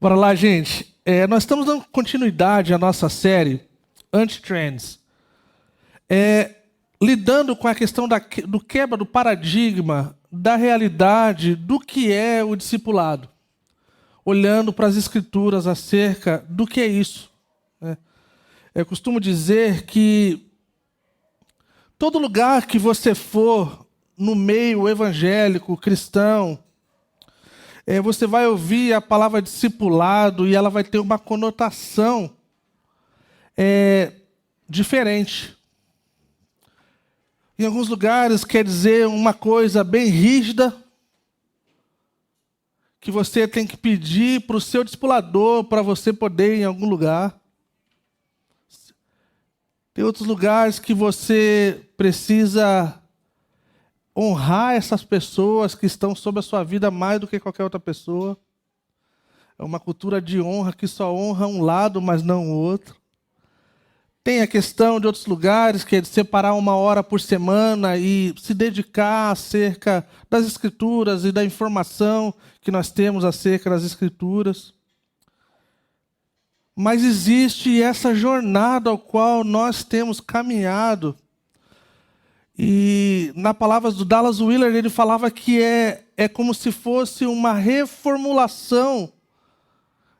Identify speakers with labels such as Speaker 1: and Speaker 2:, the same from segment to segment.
Speaker 1: Bora lá, gente. Nós estamos dando continuidade à nossa série Anti-Trends. Lidando com a questão do quebra do paradigma, da realidade do que é o discipulado. Olhando para as Escrituras acerca do que é isso. Eu costumo dizer que todo lugar que você for no meio evangélico, cristão, você vai ouvir a palavra discipulado e ela vai ter uma conotação diferente. Em alguns lugares quer dizer uma coisa bem rígida, que você tem que pedir para o seu discipulador para você poder ir em algum lugar. Tem outros lugares que você precisa honrar essas pessoas que estão sob a sua vida mais do que qualquer outra pessoa. É uma cultura de honra que só honra um lado, mas não o outro. Tem a questão de outros lugares, que é de separar 1 hora por semana e se dedicar acerca das Escrituras e da informação que nós temos acerca das Escrituras. Mas existe essa jornada ao qual nós temos caminhado. E na palavras do Dallas Willard, ele falava que é como se fosse uma reformulação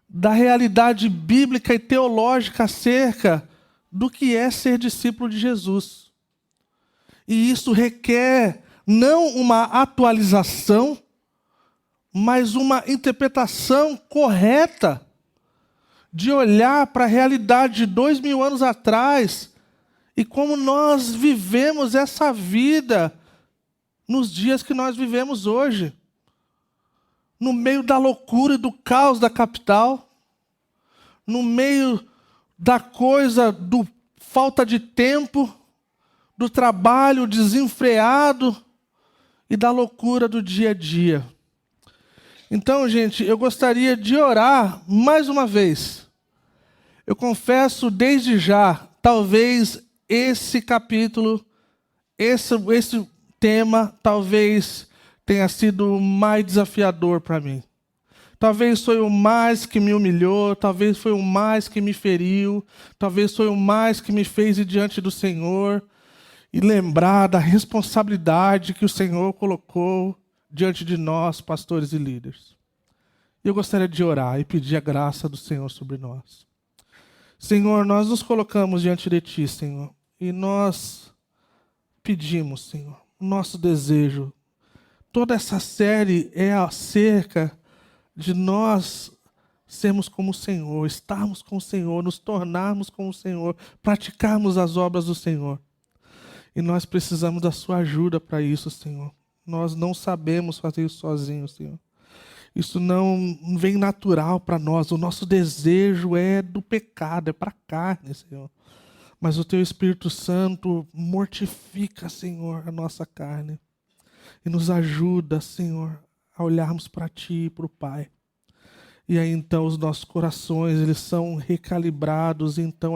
Speaker 1: da realidade bíblica e teológica acerca do que é ser discípulo de Jesus. E isso requer não uma atualização, mas uma interpretação correta de olhar para a realidade de 2000 anos atrás e como nós vivemos essa vida nos dias que nós vivemos hoje. No meio da loucura e do caos da capital, no meio da coisa do falta de tempo, do trabalho desenfreado e da loucura do dia a dia. Então, gente, eu gostaria de orar mais uma vez. Eu confesso desde já, talvez esse capítulo, esse tema, talvez tenha sido o mais desafiador para mim. Talvez foi o mais que me humilhou, talvez foi o mais que me feriu, talvez foi o mais que me fez ir diante do Senhor e lembrar da responsabilidade que o Senhor colocou diante de nós, pastores e líderes. Eu gostaria de orar e pedir a graça do Senhor sobre nós. Senhor, nós nos colocamos diante de Ti, Senhor, e nós pedimos, Senhor, o nosso desejo. Toda essa série é acerca de nós sermos como o Senhor, estarmos com o Senhor, nos tornarmos como o Senhor, praticarmos as obras do Senhor. E nós precisamos da sua ajuda para isso, Senhor. Nós não sabemos fazer isso sozinhos, Senhor. Isso não vem natural para nós. O nosso desejo é do pecado, é para a carne, Senhor. Mas o Teu Espírito Santo mortifica, Senhor, a nossa carne. E nos ajuda, Senhor, a olharmos para Ti e para o Pai. E aí então os nossos corações, eles são recalibrados, então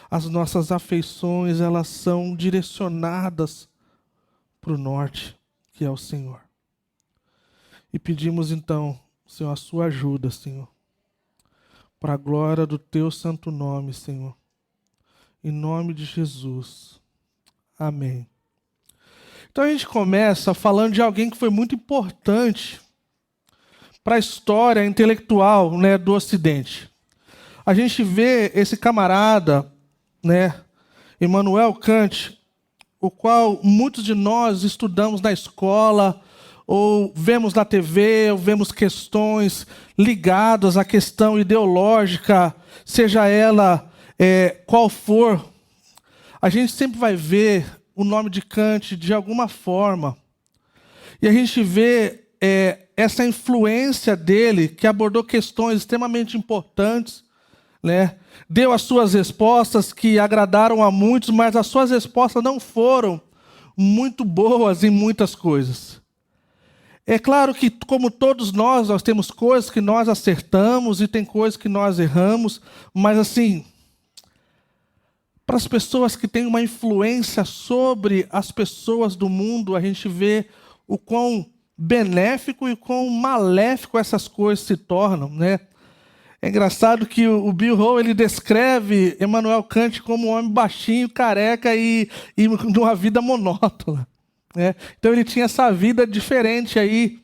Speaker 1: as nossas afeições, elas são direcionadas para o norte, que é o Senhor. E pedimos então, Senhor, a sua ajuda, Senhor, para a glória do Teu santo nome, Senhor. Em nome de Jesus. Amém. Então a gente começa falando de alguém que foi muito importante para a história intelectual, do Ocidente. A gente vê esse camarada, Immanuel Kant, o qual muitos de nós estudamos na escola, ou vemos na TV, ou vemos questões ligadas à questão ideológica, seja ela qual for. A gente sempre vai ver o nome de Kant de alguma forma. E a gente vê essa influência dele, que abordou questões extremamente importantes, Deu as suas respostas que agradaram a muitos, mas as suas respostas não foram muito boas em muitas coisas. É claro que, como todos nós temos coisas que nós acertamos e tem coisas que nós erramos, mas assim, para as pessoas que têm uma influência sobre as pessoas do mundo, a gente vê o quão benéfico e quão maléfico essas coisas se tornam, É engraçado que o Bill Hall, ele descreve Immanuel Kant como um homem baixinho, careca e numa vida monótona, né? Então ele tinha essa vida diferente aí.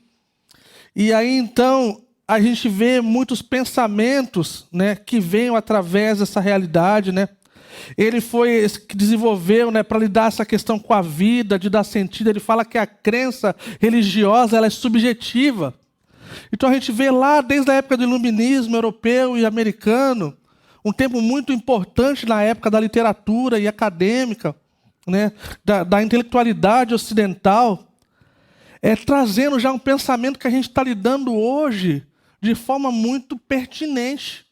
Speaker 1: E aí então a gente vê muitos pensamentos, né, que vêm através dessa realidade, né? Ele foi esse que desenvolveu, né, para lidar essa questão com a vida, de dar sentido. Ele fala que a crença religiosa ela é subjetiva. Então a gente vê lá desde a época do iluminismo europeu e americano, um tempo muito importante na época da literatura e acadêmica, né, da intelectualidade ocidental, trazendo já um pensamento que a gente está lidando hoje de forma muito pertinente.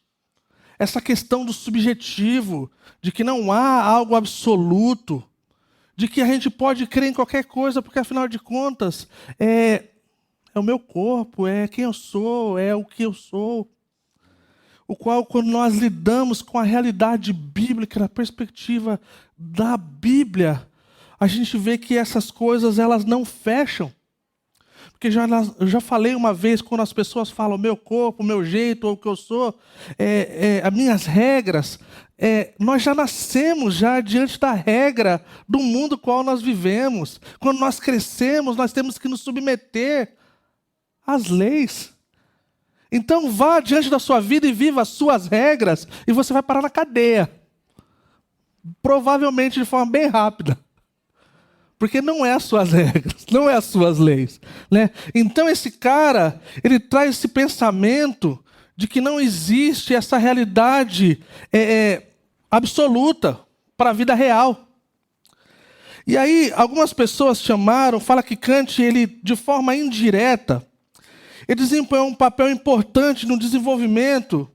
Speaker 1: Essa questão do subjetivo, de que não há algo absoluto, de que a gente pode crer em qualquer coisa, porque afinal de contas é o meu corpo, é quem eu sou, é o que eu sou. O qual, quando nós lidamos com a realidade bíblica, na perspectiva da Bíblia, a gente vê que essas coisas elas não fecham. Porque eu já falei uma vez, quando as pessoas falam meu corpo, meu jeito, ou o que eu sou, as minhas regras, nós já nascemos já diante da regra do mundo qual nós vivemos. Quando nós crescemos, nós temos que nos submeter às leis. Então vá diante da sua vida e viva as suas regras, e você vai parar na cadeia. Provavelmente de forma bem rápida. Porque não é as suas regras, não é as suas leis, né? Então esse cara, ele traz esse pensamento de que não existe essa realidade absoluta para a vida real. E aí algumas pessoas falam que Kant, ele de forma indireta, ele desempenhou um papel importante no desenvolvimento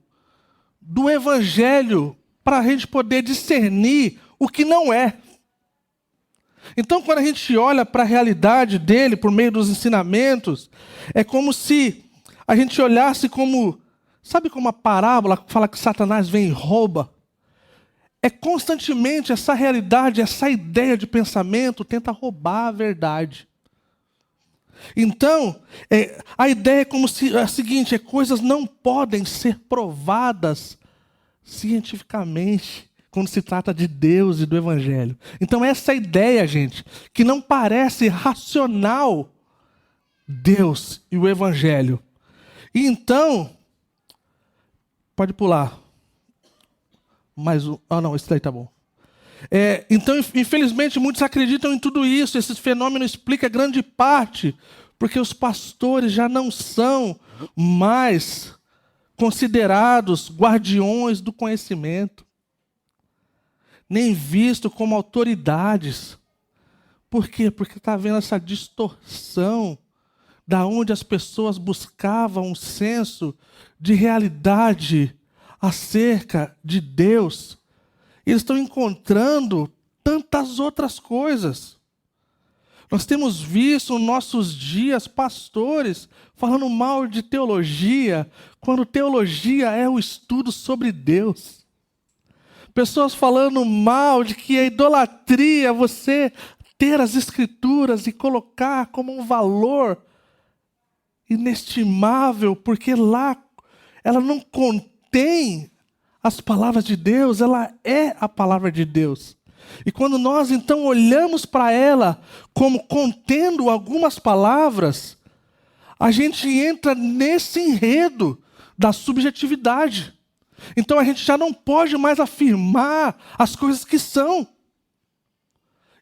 Speaker 1: do evangelho para a gente poder discernir o que não é. Então, quando a gente olha para a realidade dele, por meio dos ensinamentos, é como se a gente olhasse como... Sabe como a parábola que fala que Satanás vem e rouba? É constantemente essa realidade, essa ideia de pensamento tenta roubar a verdade. Então, a ideia é como se... É a seguinte, coisas não podem ser provadas cientificamente quando se trata de Deus e do Evangelho. Então essa ideia, gente, que não parece racional, Deus e o Evangelho. E então, pode pular. Não, esse daí tá bom. Então, infelizmente, muitos acreditam em tudo isso. Esse fenômeno explica grande parte, porque os pastores já não são mais considerados guardiões do conhecimento, nem visto como autoridades. Por quê? Porque está havendo essa distorção da onde as pessoas buscavam um senso de realidade acerca de Deus. Eles estão encontrando tantas outras coisas. Nós temos visto nos nossos dias pastores falando mal de teologia, quando teologia é o estudo sobre Deus. Pessoas falando mal de que é idolatria você ter as escrituras e colocar como um valor inestimável, porque lá ela não contém as palavras de Deus, ela é a palavra de Deus. E quando nós então olhamos para ela como contendo algumas palavras, a gente entra nesse enredo da subjetividade. Então a gente já não pode mais afirmar as coisas que são.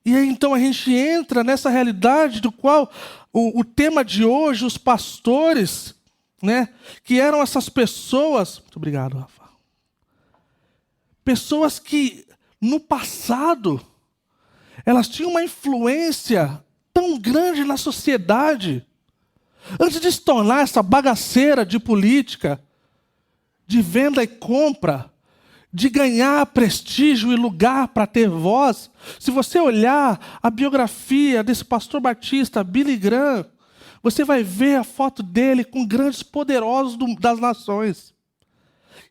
Speaker 1: E aí então a gente entra nessa realidade do qual o tema de hoje, os pastores, né, que eram essas pessoas... Muito obrigado, Rafa. Pessoas que no passado elas tinham uma influência tão grande na sociedade. Antes de se tornar essa bagaceira de política, de venda e compra, de ganhar prestígio e lugar para ter voz. Se você olhar a biografia desse pastor batista, Billy Graham, você vai ver a foto dele com grandes poderosos das nações.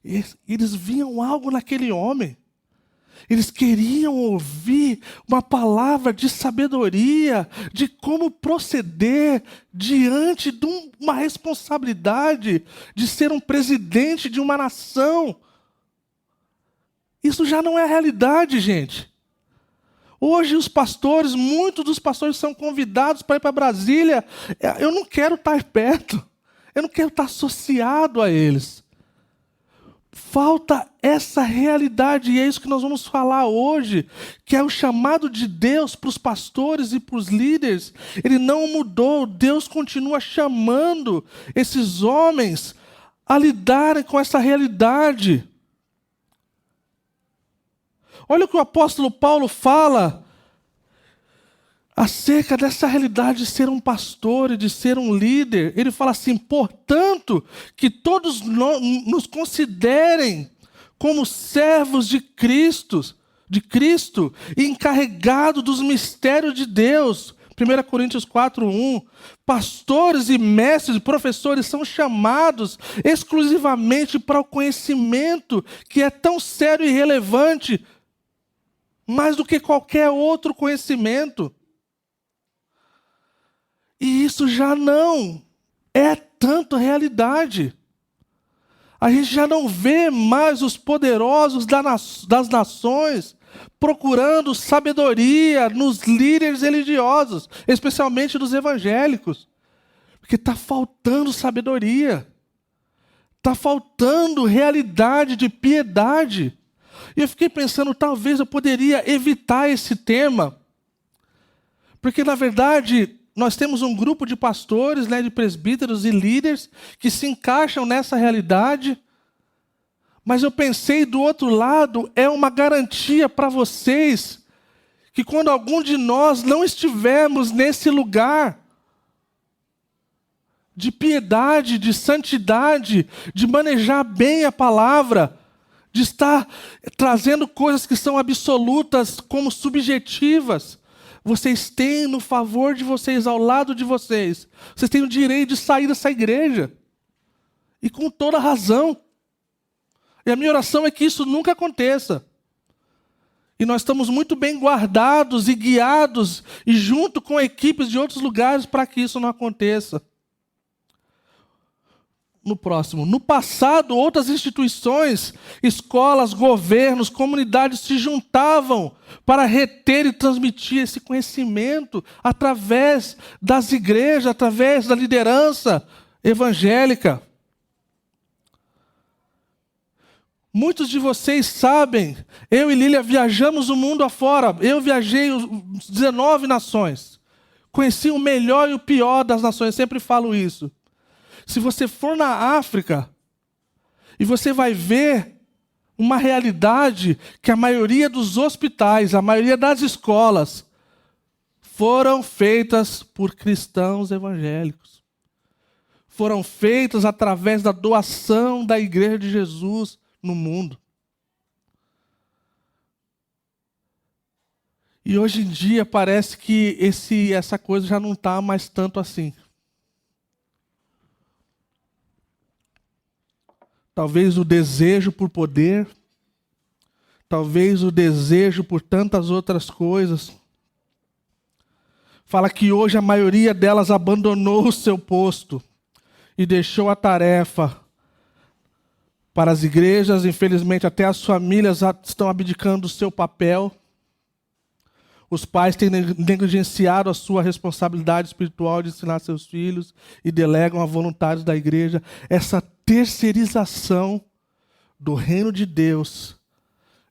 Speaker 1: Eles viam algo naquele homem. Eles queriam ouvir uma palavra de sabedoria, de como proceder diante de uma responsabilidade de ser um presidente de uma nação. Isso já não é realidade, gente. Hoje os pastores, muitos dos pastores são convidados para ir para Brasília. Eu não quero estar perto, eu não quero estar associado a eles. Falta essa realidade, e é isso que nós vamos falar hoje, que é o chamado de Deus para os pastores e para os líderes. Ele não mudou, Deus continua chamando esses homens a lidarem com essa realidade. Olha o que o apóstolo Paulo fala acerca dessa realidade de ser um pastor e de ser um líder. Ele fala assim: portanto, que todos nos considerem como servos de Cristo e encarregados dos mistérios de Deus. 1 Coríntios 4:1. Pastores e mestres e professores são chamados exclusivamente para o conhecimento que é tão sério e relevante, mais do que qualquer outro conhecimento. E isso já não é tanto realidade. A gente já não vê mais os poderosos das nações procurando sabedoria nos líderes religiosos, especialmente dos evangélicos. Porque está faltando sabedoria. Está faltando realidade de piedade. E eu fiquei pensando, talvez eu poderia evitar esse tema. Porque, na verdade, nós temos um grupo de pastores, de presbíteros e líderes que se encaixam nessa realidade. Mas eu pensei, do outro lado, é uma garantia para vocês que quando algum de nós não estivermos nesse lugar de piedade, de santidade, de manejar bem a palavra, de estar trazendo coisas que são absolutas como subjetivas, vocês têm no favor de vocês, ao lado de vocês, vocês têm o direito de sair dessa igreja. E com toda razão. E a minha oração é que isso nunca aconteça. E nós estamos muito bem guardados e guiados, e junto com equipes de outros lugares, para que isso não aconteça. No próximo. No passado, outras instituições, escolas, governos, comunidades se juntavam para reter e transmitir esse conhecimento através das igrejas, através da liderança evangélica. Muitos de vocês sabem, eu e Lília viajamos o mundo afora. Eu viajei 19 nações. Conheci o melhor e o pior das nações, sempre falo isso. Se você for na África, e você vai ver uma realidade que a maioria dos hospitais, a maioria das escolas, foram feitas por cristãos evangélicos. Foram feitas através da doação da Igreja de Jesus no mundo. E hoje em dia parece que essa coisa já não está mais tanto assim. Talvez o desejo por poder, talvez o desejo por tantas outras coisas. Fala que hoje a maioria delas abandonou o seu posto e deixou a tarefa para as igrejas. Infelizmente, até as famílias estão abdicando do seu papel. Os pais têm negligenciado a sua responsabilidade espiritual de ensinar seus filhos e delegam a voluntários da igreja. Essa terceirização do reino de Deus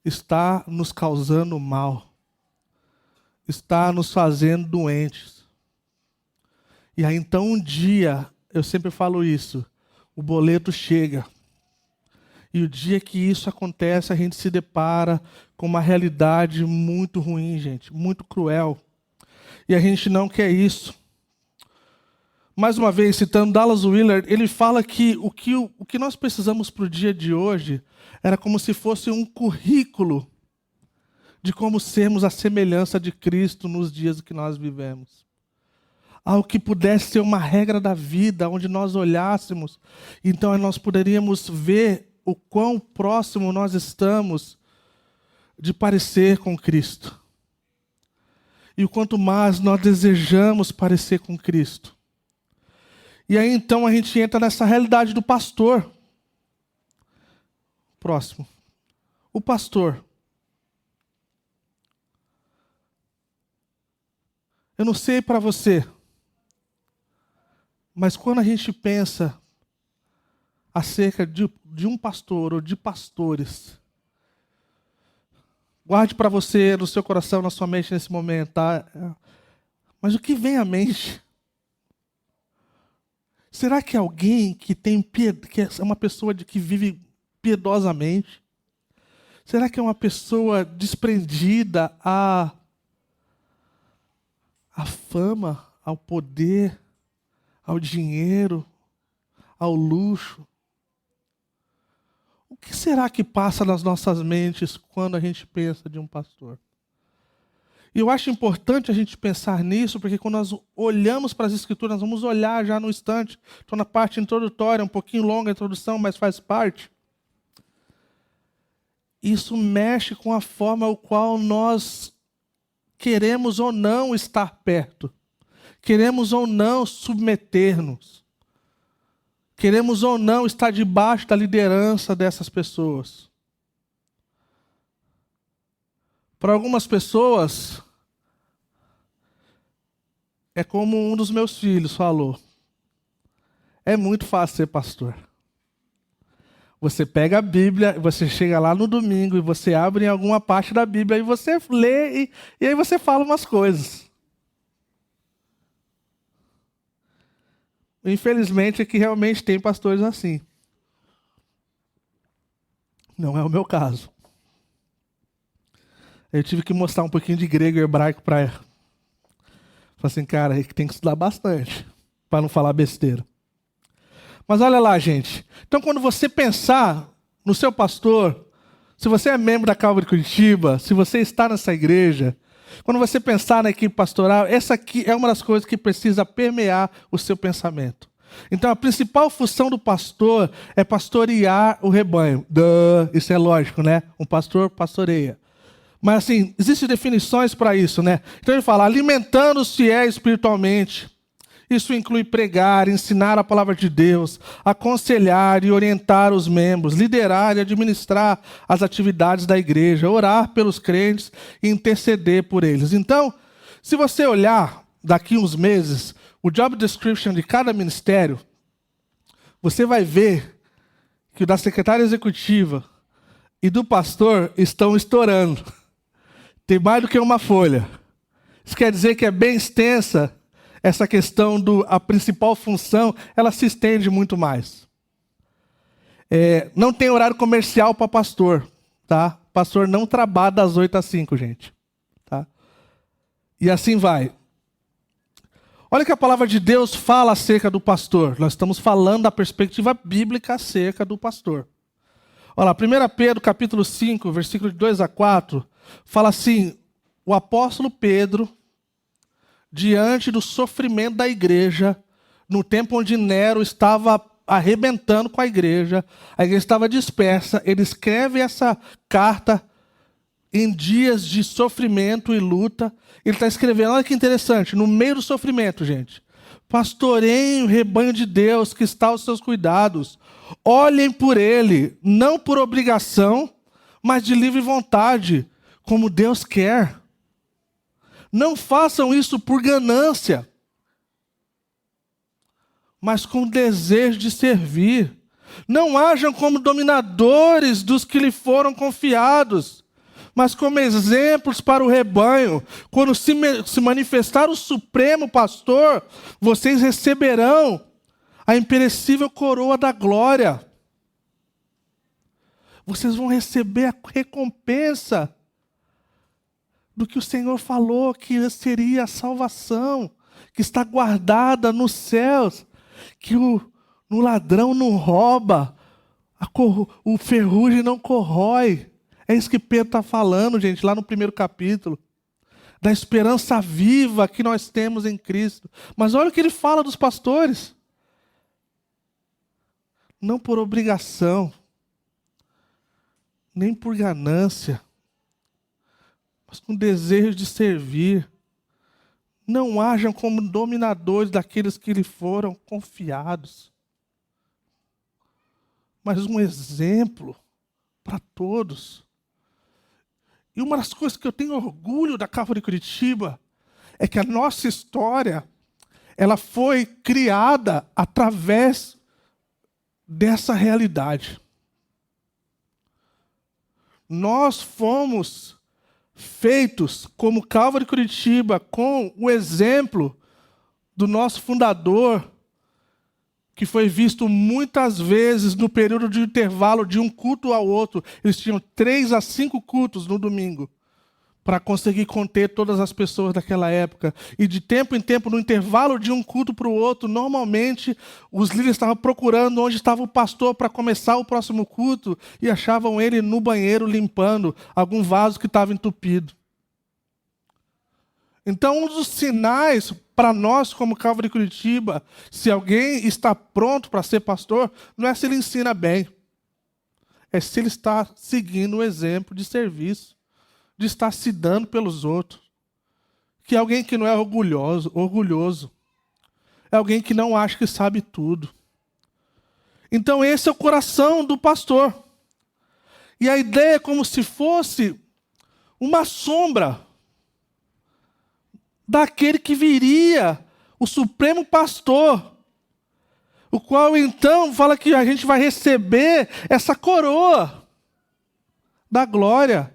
Speaker 1: está nos causando mal. Está nos fazendo doentes. E aí então um dia, eu sempre falo isso, o boleto chega. E o dia que isso acontece, a gente se depara com uma realidade muito ruim, gente, muito cruel. E a gente não quer isso. Mais uma vez, citando Dallas Willard, ele fala que o que nós precisamos para o dia de hoje era como se fosse um currículo de como sermos a semelhança de Cristo nos dias que nós vivemos. Algo que pudesse ser uma regra da vida, onde nós olhássemos, então nós poderíamos ver o quão próximo nós estamos de parecer com Cristo. E o quanto mais nós desejamos parecer com Cristo. E aí então a gente entra nessa realidade do pastor. Próximo. O pastor. Eu não sei para você, mas quando a gente pensa acerca de um pastor ou de pastores, guarde para você, no seu coração, na sua mente nesse momento, tá? Mas o que vem à mente? Será que alguém que que é uma pessoa que vive piedosamente? Será que é uma pessoa desprendida à fama, ao poder, ao dinheiro, ao luxo? O que será que passa nas nossas mentes quando a gente pensa de um pastor? E eu acho importante a gente pensar nisso, porque quando nós olhamos para as Escrituras, nós vamos olhar já no instante. Estou na parte introdutória, um pouquinho longa a introdução, mas faz parte. Isso mexe com a forma ao qual nós queremos ou não estar perto. Queremos ou não submeter-nos. Queremos ou não estar debaixo da liderança dessas pessoas. Para algumas pessoas, é como um dos meus filhos falou. É muito fácil ser pastor. Você pega a Bíblia, você chega lá no domingo e você abre em alguma parte da Bíblia e você lê e aí você fala umas coisas. Infelizmente é que realmente tem pastores assim. Não é o meu caso. Eu tive que mostrar um pouquinho de grego e hebraico para ela. Falei assim, cara, tem que estudar bastante para não falar besteira. Mas olha lá, gente. Então, quando você pensar no seu pastor, se você é membro da Calvary Curitiba, se você está nessa igreja, quando você pensar na equipe pastoral, essa aqui é uma das coisas que precisa permear o seu pensamento. Então, a principal função do pastor é pastorear o rebanho. Isso é lógico, né? Um pastor pastoreia. Mas, assim, existem definições para isso, né? Então, ele fala, alimentando os fiéis espiritualmente. Isso inclui pregar, ensinar a palavra de Deus, aconselhar e orientar os membros, liderar e administrar as atividades da igreja, orar pelos crentes e interceder por eles. Então, se você olhar daqui uns meses o job description de cada ministério, você vai ver que o da secretária executiva e do pastor estão estourando. Tem mais do que uma folha. Isso quer dizer que é bem extensa. Essa questão a principal função, ela se estende muito mais. Não tem horário comercial para pastor, tá? Pastor não trabalha das 8 às 5, gente. Tá? E assim vai. Olha o que a palavra de Deus fala acerca do pastor. Nós estamos falando da perspectiva bíblica acerca do pastor. Olha lá, 1 Pedro capítulo 5, versículo de 2 a 4, fala assim, o apóstolo Pedro, diante do sofrimento da igreja, no tempo onde Nero estava arrebentando com a igreja estava dispersa, ele escreve essa carta em dias de sofrimento e luta. Ele está escrevendo, olha que interessante, no meio do sofrimento, gente. Pastoreiem o rebanho de Deus que está aos seus cuidados. Olhem por ele, não por obrigação, mas de livre vontade, como Deus quer. Não façam isso por ganância, mas com desejo de servir. Não hajam como dominadores dos que lhe foram confiados, mas como exemplos para o rebanho. Quando se manifestar o Supremo Pastor, vocês receberão a imperecível coroa da glória. Vocês vão receber a recompensa do que o Senhor falou que seria a salvação, que está guardada nos céus, que o ladrão não rouba, o ferrugem não corrói. É isso que Pedro está falando, gente, lá no primeiro capítulo, da esperança viva que nós temos em Cristo. Mas olha o que ele fala dos pastores. Não por obrigação, nem por ganância, mas com desejo de servir. Não hajam como dominadores daqueles que lhe foram confiados, mas um exemplo para todos. E uma das coisas que eu tenho orgulho da Calvary Curitiba é que a nossa história, ela foi criada através dessa realidade. Nós fomos feitos como Calvary Curitiba com o exemplo do nosso fundador, que foi visto muitas vezes no período de intervalo de um culto ao outro. Eles tinham 3 a 5 cultos no domingo, para conseguir conter todas as pessoas daquela época. E de tempo em tempo, no intervalo de um culto para o outro, normalmente os líderes estavam procurando onde estava o pastor para começar o próximo culto e achavam ele no banheiro limpando algum vaso que estava entupido. Então, um dos sinais para nós, como Calvary Curitiba, se alguém está pronto para ser pastor, não é se ele ensina bem, é se ele está seguindo o exemplo de serviço, de estar se dando pelos outros. Que é alguém que não é orgulhoso. É alguém que não acha que sabe tudo. Então esse é o coração do pastor. E a ideia é como se fosse uma sombra daquele que viria, o supremo pastor, o qual então fala que a gente vai receber essa coroa da glória.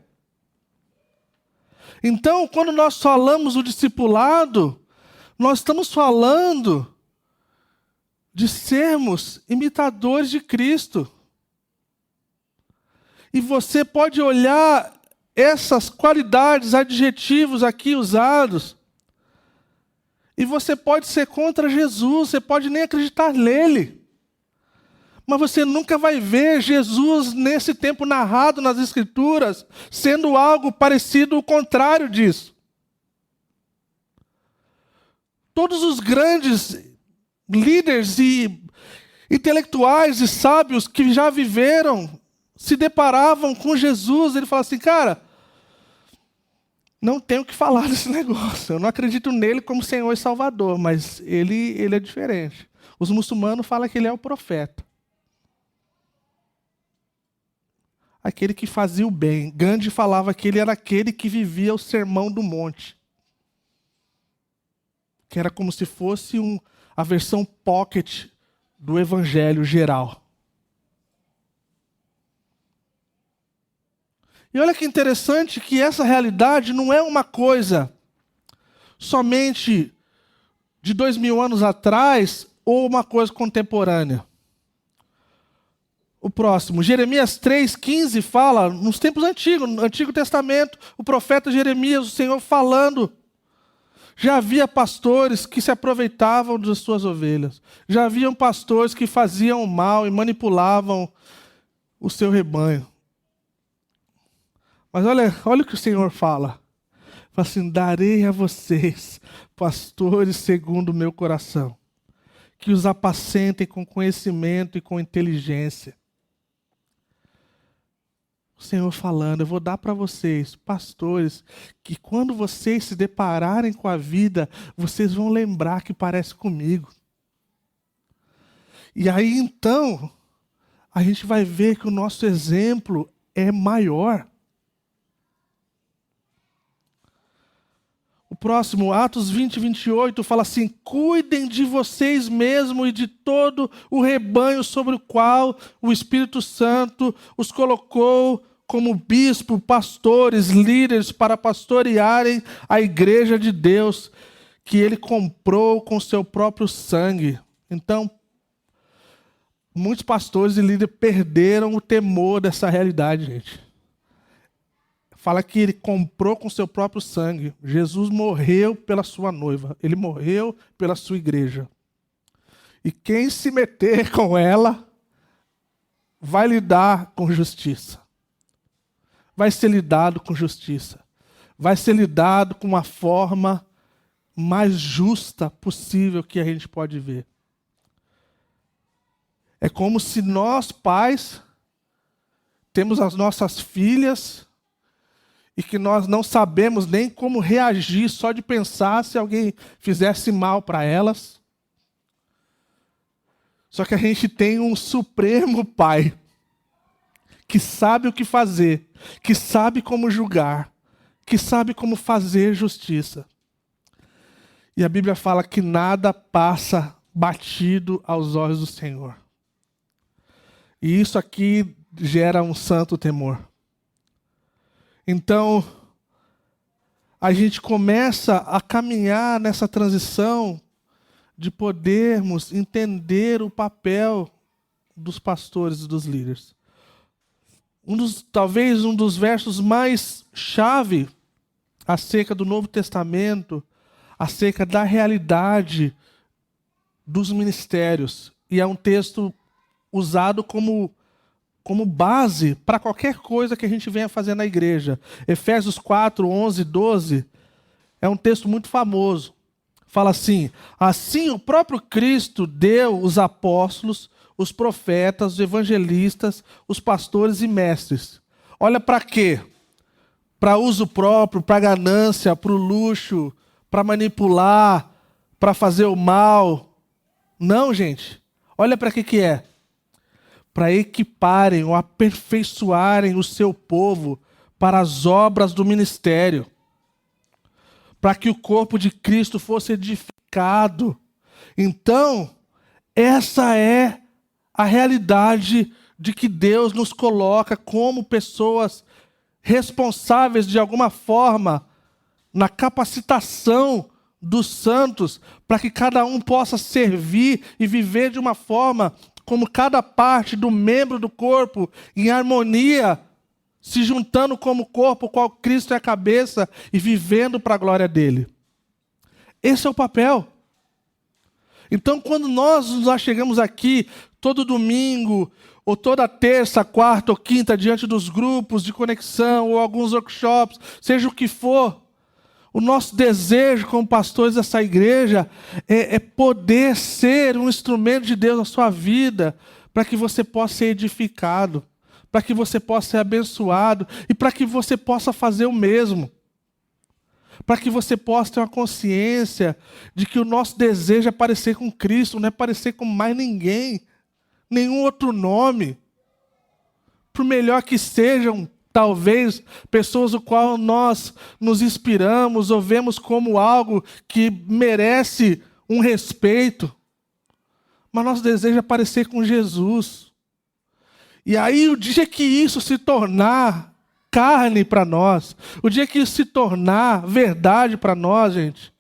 Speaker 1: Então, quando nós falamos do discipulado, nós estamos falando de sermos imitadores de Cristo. E você pode olhar essas qualidades, adjetivos aqui usados, e você pode ser contra Jesus, você pode nem acreditar nele. Mas você nunca vai ver Jesus, nesse tempo narrado nas Escrituras, sendo algo parecido ao contrário disso. Todos os grandes líderes e intelectuais e sábios que já viveram, se deparavam com Jesus, ele fala assim, cara, não tenho o que falar desse negócio. Eu não acredito nele como Senhor e Salvador, mas ele é diferente. Os muçulmanos falam que ele é o profeta. Aquele que fazia o bem. Gandhi falava que ele era aquele que vivia o sermão do monte. Que era como se fosse a versão pocket do evangelho geral. E olha que interessante que essa realidade não é uma coisa somente de 2000 anos atrás ou uma coisa contemporânea. O próximo, Jeremias 3,15 fala, nos tempos antigos, no Antigo Testamento, o profeta Jeremias, o Senhor falando. Já havia pastores que se aproveitavam das suas ovelhas. Já haviam pastores que faziam mal e manipulavam o seu rebanho. Mas olha o que o Senhor fala. Fala assim, darei a vocês pastores segundo o meu coração, que os apacentem com conhecimento e com inteligência. O Senhor falando, eu vou dar para vocês, pastores, que quando vocês se depararem com a vida, vocês vão lembrar que parece comigo. E aí então, a gente vai ver que o nosso exemplo é maior. O próximo, Atos 20, 28, fala assim, cuidem de vocês mesmos e de todo o rebanho sobre o qual o Espírito Santo os colocou como bispo, pastores, líderes, para pastorearem a igreja de Deus, que ele comprou com seu próprio sangue. Então, muitos pastores e líderes perderam o temor dessa realidade, gente. Fala que ele comprou com seu próprio sangue. Jesus morreu pela sua noiva. Ele morreu pela sua igreja. E quem se meter com ela, vai lidar com justiça. Vai ser lidado com justiça. Vai ser lidado com uma forma mais justa possível que a gente pode ver. É como se nós, pais, temos as nossas filhas e que nós não sabemos nem como reagir só de pensar se alguém fizesse mal para elas. Só que a gente tem um supremo Pai que sabe o que fazer, que sabe como julgar, que sabe como fazer justiça. E a Bíblia fala que nada passa batido aos olhos do Senhor. E isso aqui gera um santo temor. Então, a gente começa a caminhar nessa transição de podermos entender o papel dos pastores e dos líderes. Talvez um dos versos mais chave acerca do Novo Testamento, acerca da realidade dos ministérios. E é um texto usado como base para qualquer coisa que a gente venha fazer na igreja. Efésios 4, 11, 12 é um texto muito famoso. Fala assim: assim o próprio Cristo deu os apóstolos, os profetas, os evangelistas, os pastores e mestres. Olha para quê? Para uso próprio, para ganância, para o luxo, para manipular, para fazer o mal. Não, gente. Olha para que é. Para equiparem ou aperfeiçoarem o seu povo para as obras do ministério. Para que o corpo de Cristo fosse edificado. Então, essa é a realidade de que Deus nos coloca como pessoas responsáveis de alguma forma na capacitação dos santos, para que cada um possa servir e viver de uma forma como cada parte do membro do corpo, em harmonia, se juntando como corpo, qual Cristo é a cabeça, e vivendo para a glória dele. Esse é o papel. Então, quando nós chegamos aqui, todo domingo, ou toda terça, quarta ou quinta, diante dos grupos de conexão, ou alguns workshops, seja o que for, o nosso desejo como pastores dessa igreja é poder ser um instrumento de Deus na sua vida, para que você possa ser edificado, para que você possa ser abençoado e para que você possa fazer o mesmo. Para que você possa ter uma consciência de que o nosso desejo é parecer com Cristo, não é parecer com mais ninguém, nenhum outro nome. Por melhor que sejam, talvez, pessoas do qual nós nos inspiramos ou vemos como algo que merece um respeito. Mas nosso desejo é parecer com Jesus. E aí, o dia que isso se tornar carne para nós, o dia que isso se tornar verdade para nós, gente,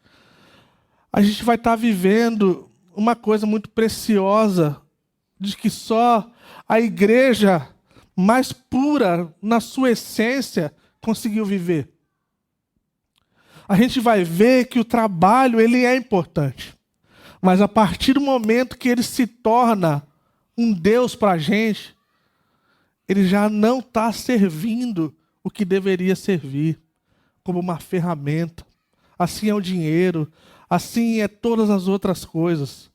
Speaker 1: a gente vai estar vivendo uma coisa muito preciosa, de que só a igreja mais pura na sua essência conseguiu viver. A gente vai ver que o trabalho ele é importante, mas a partir do momento que ele se torna um Deus para a gente, ele já não está servindo o que deveria servir, como uma ferramenta. Assim é o dinheiro, assim é todas as outras coisas.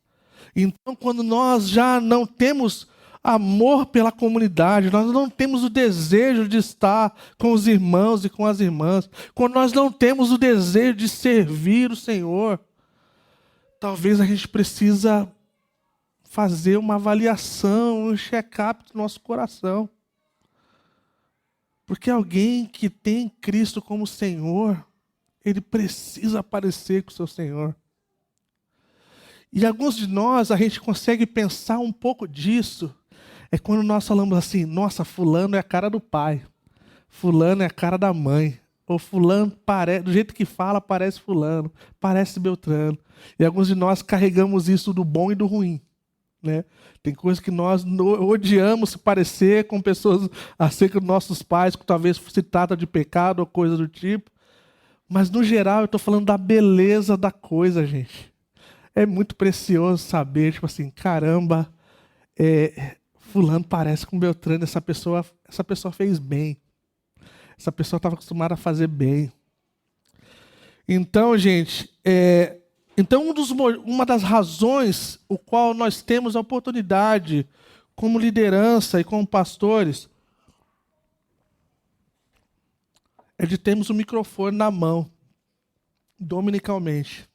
Speaker 1: Então, quando nós já não temos amor pela comunidade, nós não temos o desejo de estar com os irmãos e com as irmãs, quando nós não temos o desejo de servir o Senhor, talvez a gente precisa fazer uma avaliação, um check-up do nosso coração. Porque alguém que tem Cristo como Senhor, ele precisa parecer com o seu Senhor. E alguns de nós, a gente consegue pensar um pouco disso, é quando nós falamos assim: nossa, fulano é a cara do pai, fulano é a cara da mãe, ou fulano parece, do jeito que fala parece fulano, parece Beltrano. E alguns de nós carregamos isso do bom e do ruim. Né? Tem coisas que nós odiamos se parecer com pessoas acerca dos nossos pais, que talvez se trata de pecado ou coisa do tipo. Mas, no geral, eu estou falando da beleza da coisa, gente. É muito precioso saber, tipo assim, caramba, fulano parece com Beltrano, essa pessoa fez bem. Essa pessoa estava acostumada a fazer bem. Então, gente, Então, uma das razões o qual nós temos a oportunidade, como liderança e como pastores, é de termos o microfone na mão, dominicalmente.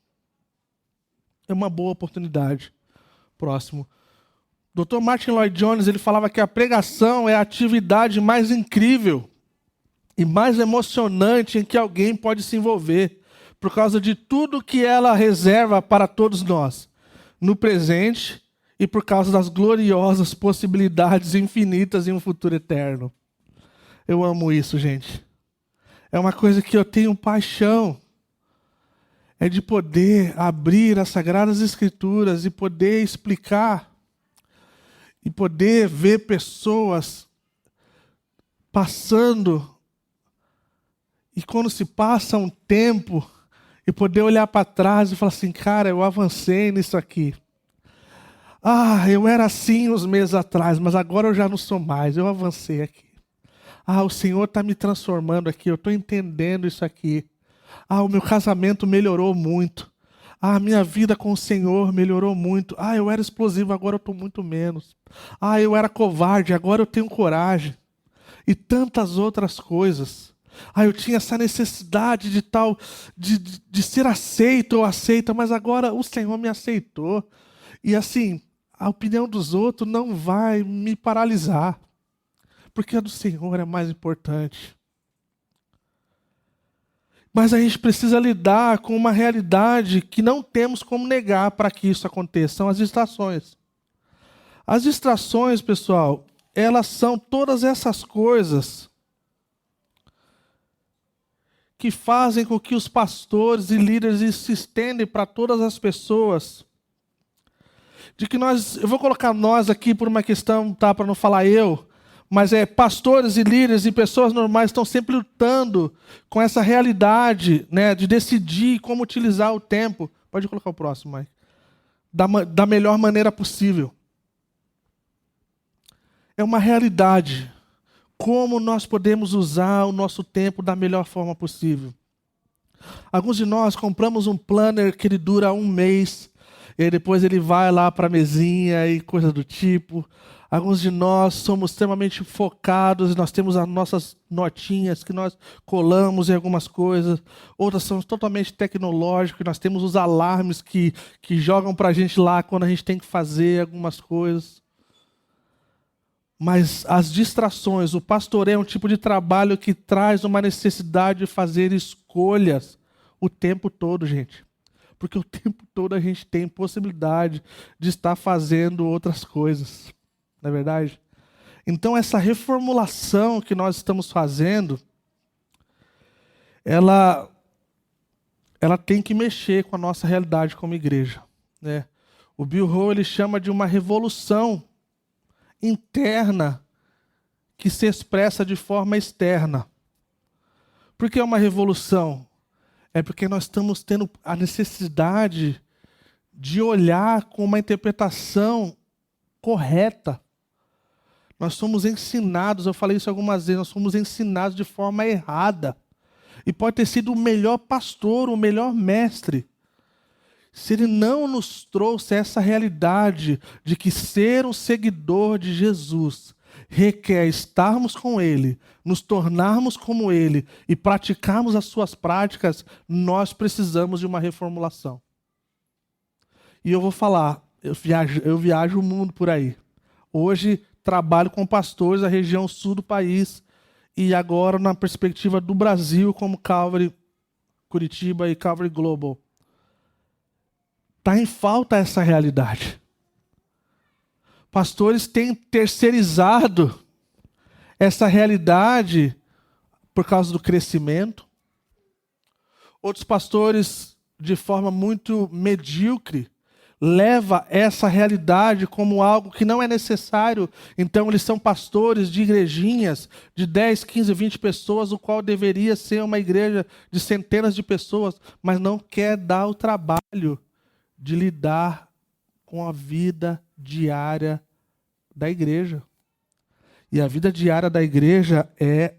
Speaker 1: É uma boa oportunidade. Próximo. Dr. Martin Lloyd Jones, ele falava que a pregação é a atividade mais incrível e mais emocionante em que alguém pode se envolver, por causa de tudo que ela reserva para todos nós, no presente e por causa das gloriosas possibilidades infinitas em um futuro eterno. Eu amo isso, gente. É uma coisa que eu tenho paixão. É de poder abrir as Sagradas Escrituras e poder explicar e poder ver pessoas passando, e quando se passa um tempo, e poder olhar para trás e falar assim, cara, eu avancei nisso aqui. Eu era assim uns meses atrás, mas agora eu já não sou mais, eu avancei aqui. O Senhor está me transformando aqui, eu estou entendendo isso aqui. O meu casamento melhorou muito. A minha vida com o Senhor melhorou muito. Eu era explosivo, agora eu estou muito menos. Eu era covarde, agora eu tenho coragem. E tantas outras coisas. Eu tinha essa necessidade de ser aceito ou aceita, mas agora o Senhor me aceitou. E assim, a opinião dos outros não vai me paralisar, porque a do Senhor é mais importante. Mas a gente precisa lidar com uma realidade que não temos como negar para que isso aconteça, são as distrações. As distrações, pessoal, elas são todas essas coisas que fazem com que os pastores e líderes se estendem para todas as pessoas. Eu vou colocar nós aqui por uma questão, tá, para não falar eu, mas pastores e líderes e pessoas normais estão sempre lutando com essa realidade, né, de decidir como utilizar o tempo. Pode colocar o próximo, Mike. Da melhor maneira possível. É uma realidade. Como nós podemos usar o nosso tempo da melhor forma possível. Alguns de nós compramos um planner que ele dura 1 mês, e depois ele vai lá para a mesinha e coisa do tipo. Alguns de nós somos extremamente focados, nós temos as nossas notinhas que nós colamos em algumas coisas. Outras são totalmente tecnológicas, nós temos os alarmes que jogam para a gente lá quando a gente tem que fazer algumas coisas. Mas as distrações, o pastoreio é um tipo de trabalho que traz uma necessidade de fazer escolhas o tempo todo, gente. Porque o tempo todo a gente tem possibilidade de estar fazendo outras coisas. Não é verdade? Então essa reformulação que nós estamos fazendo, ela tem que mexer com a nossa realidade como igreja, né? O Bill Hall, ele chama de uma revolução interna que se expressa de forma externa. Por que é uma revolução? É porque nós estamos tendo a necessidade de olhar com uma interpretação correta. Nós somos ensinados, eu falei isso algumas vezes, nós somos ensinados de forma errada. E pode ter sido o melhor pastor, o melhor mestre. Se ele não nos trouxe essa realidade de que ser um seguidor de Jesus requer estarmos com Ele, nos tornarmos como Ele e praticarmos as suas práticas, nós precisamos de uma reformulação. E eu vou falar, eu viajo o mundo por aí. Hoje trabalho com pastores da região sul do país e agora na perspectiva do Brasil como Calvary Curitiba e Calvary Global. Está em falta essa realidade. Pastores têm terceirizado essa realidade por causa do crescimento. Outros pastores, de forma muito medíocre, levam essa realidade como algo que não é necessário. Então eles são pastores de igrejinhas de 10, 15, 20 pessoas, o qual deveria ser uma igreja de centenas de pessoas, mas não quer dar o trabalho de lidar com a vida diária da igreja. E a vida diária da igreja é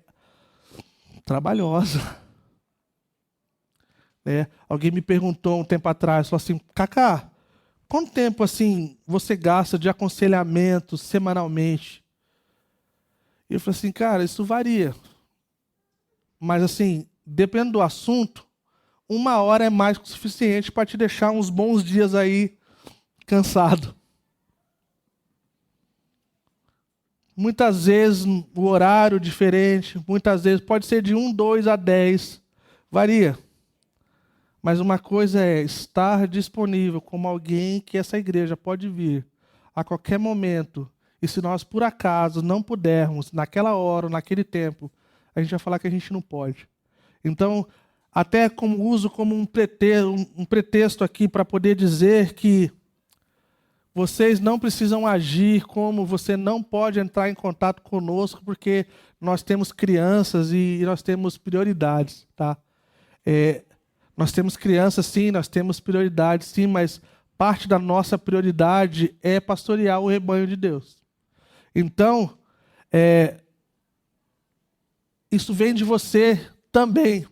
Speaker 1: trabalhosa. Alguém me perguntou um tempo atrás, falou assim, Cacá, quanto tempo assim você gasta de aconselhamento semanalmente? E eu falei assim, cara, isso varia. Mas assim, depende do assunto, 1 hora é mais que o suficiente para te deixar uns bons dias aí cansado. Muitas vezes o horário diferente, muitas vezes pode ser de 1, 2 a 10, varia. Mas uma coisa é estar disponível como alguém que essa igreja pode vir a qualquer momento. E se nós, por acaso, não pudermos, naquela hora ou naquele tempo, a gente vai falar que a gente não pode. Então, até uso como um pretexto aqui para poder dizer que vocês não precisam agir como você não pode entrar em contato conosco, porque nós temos crianças e nós temos prioridades, tá? Nós temos crianças, sim, nós temos prioridades, sim, mas parte da nossa prioridade é pastorear o rebanho de Deus. Então, isso vem de você também.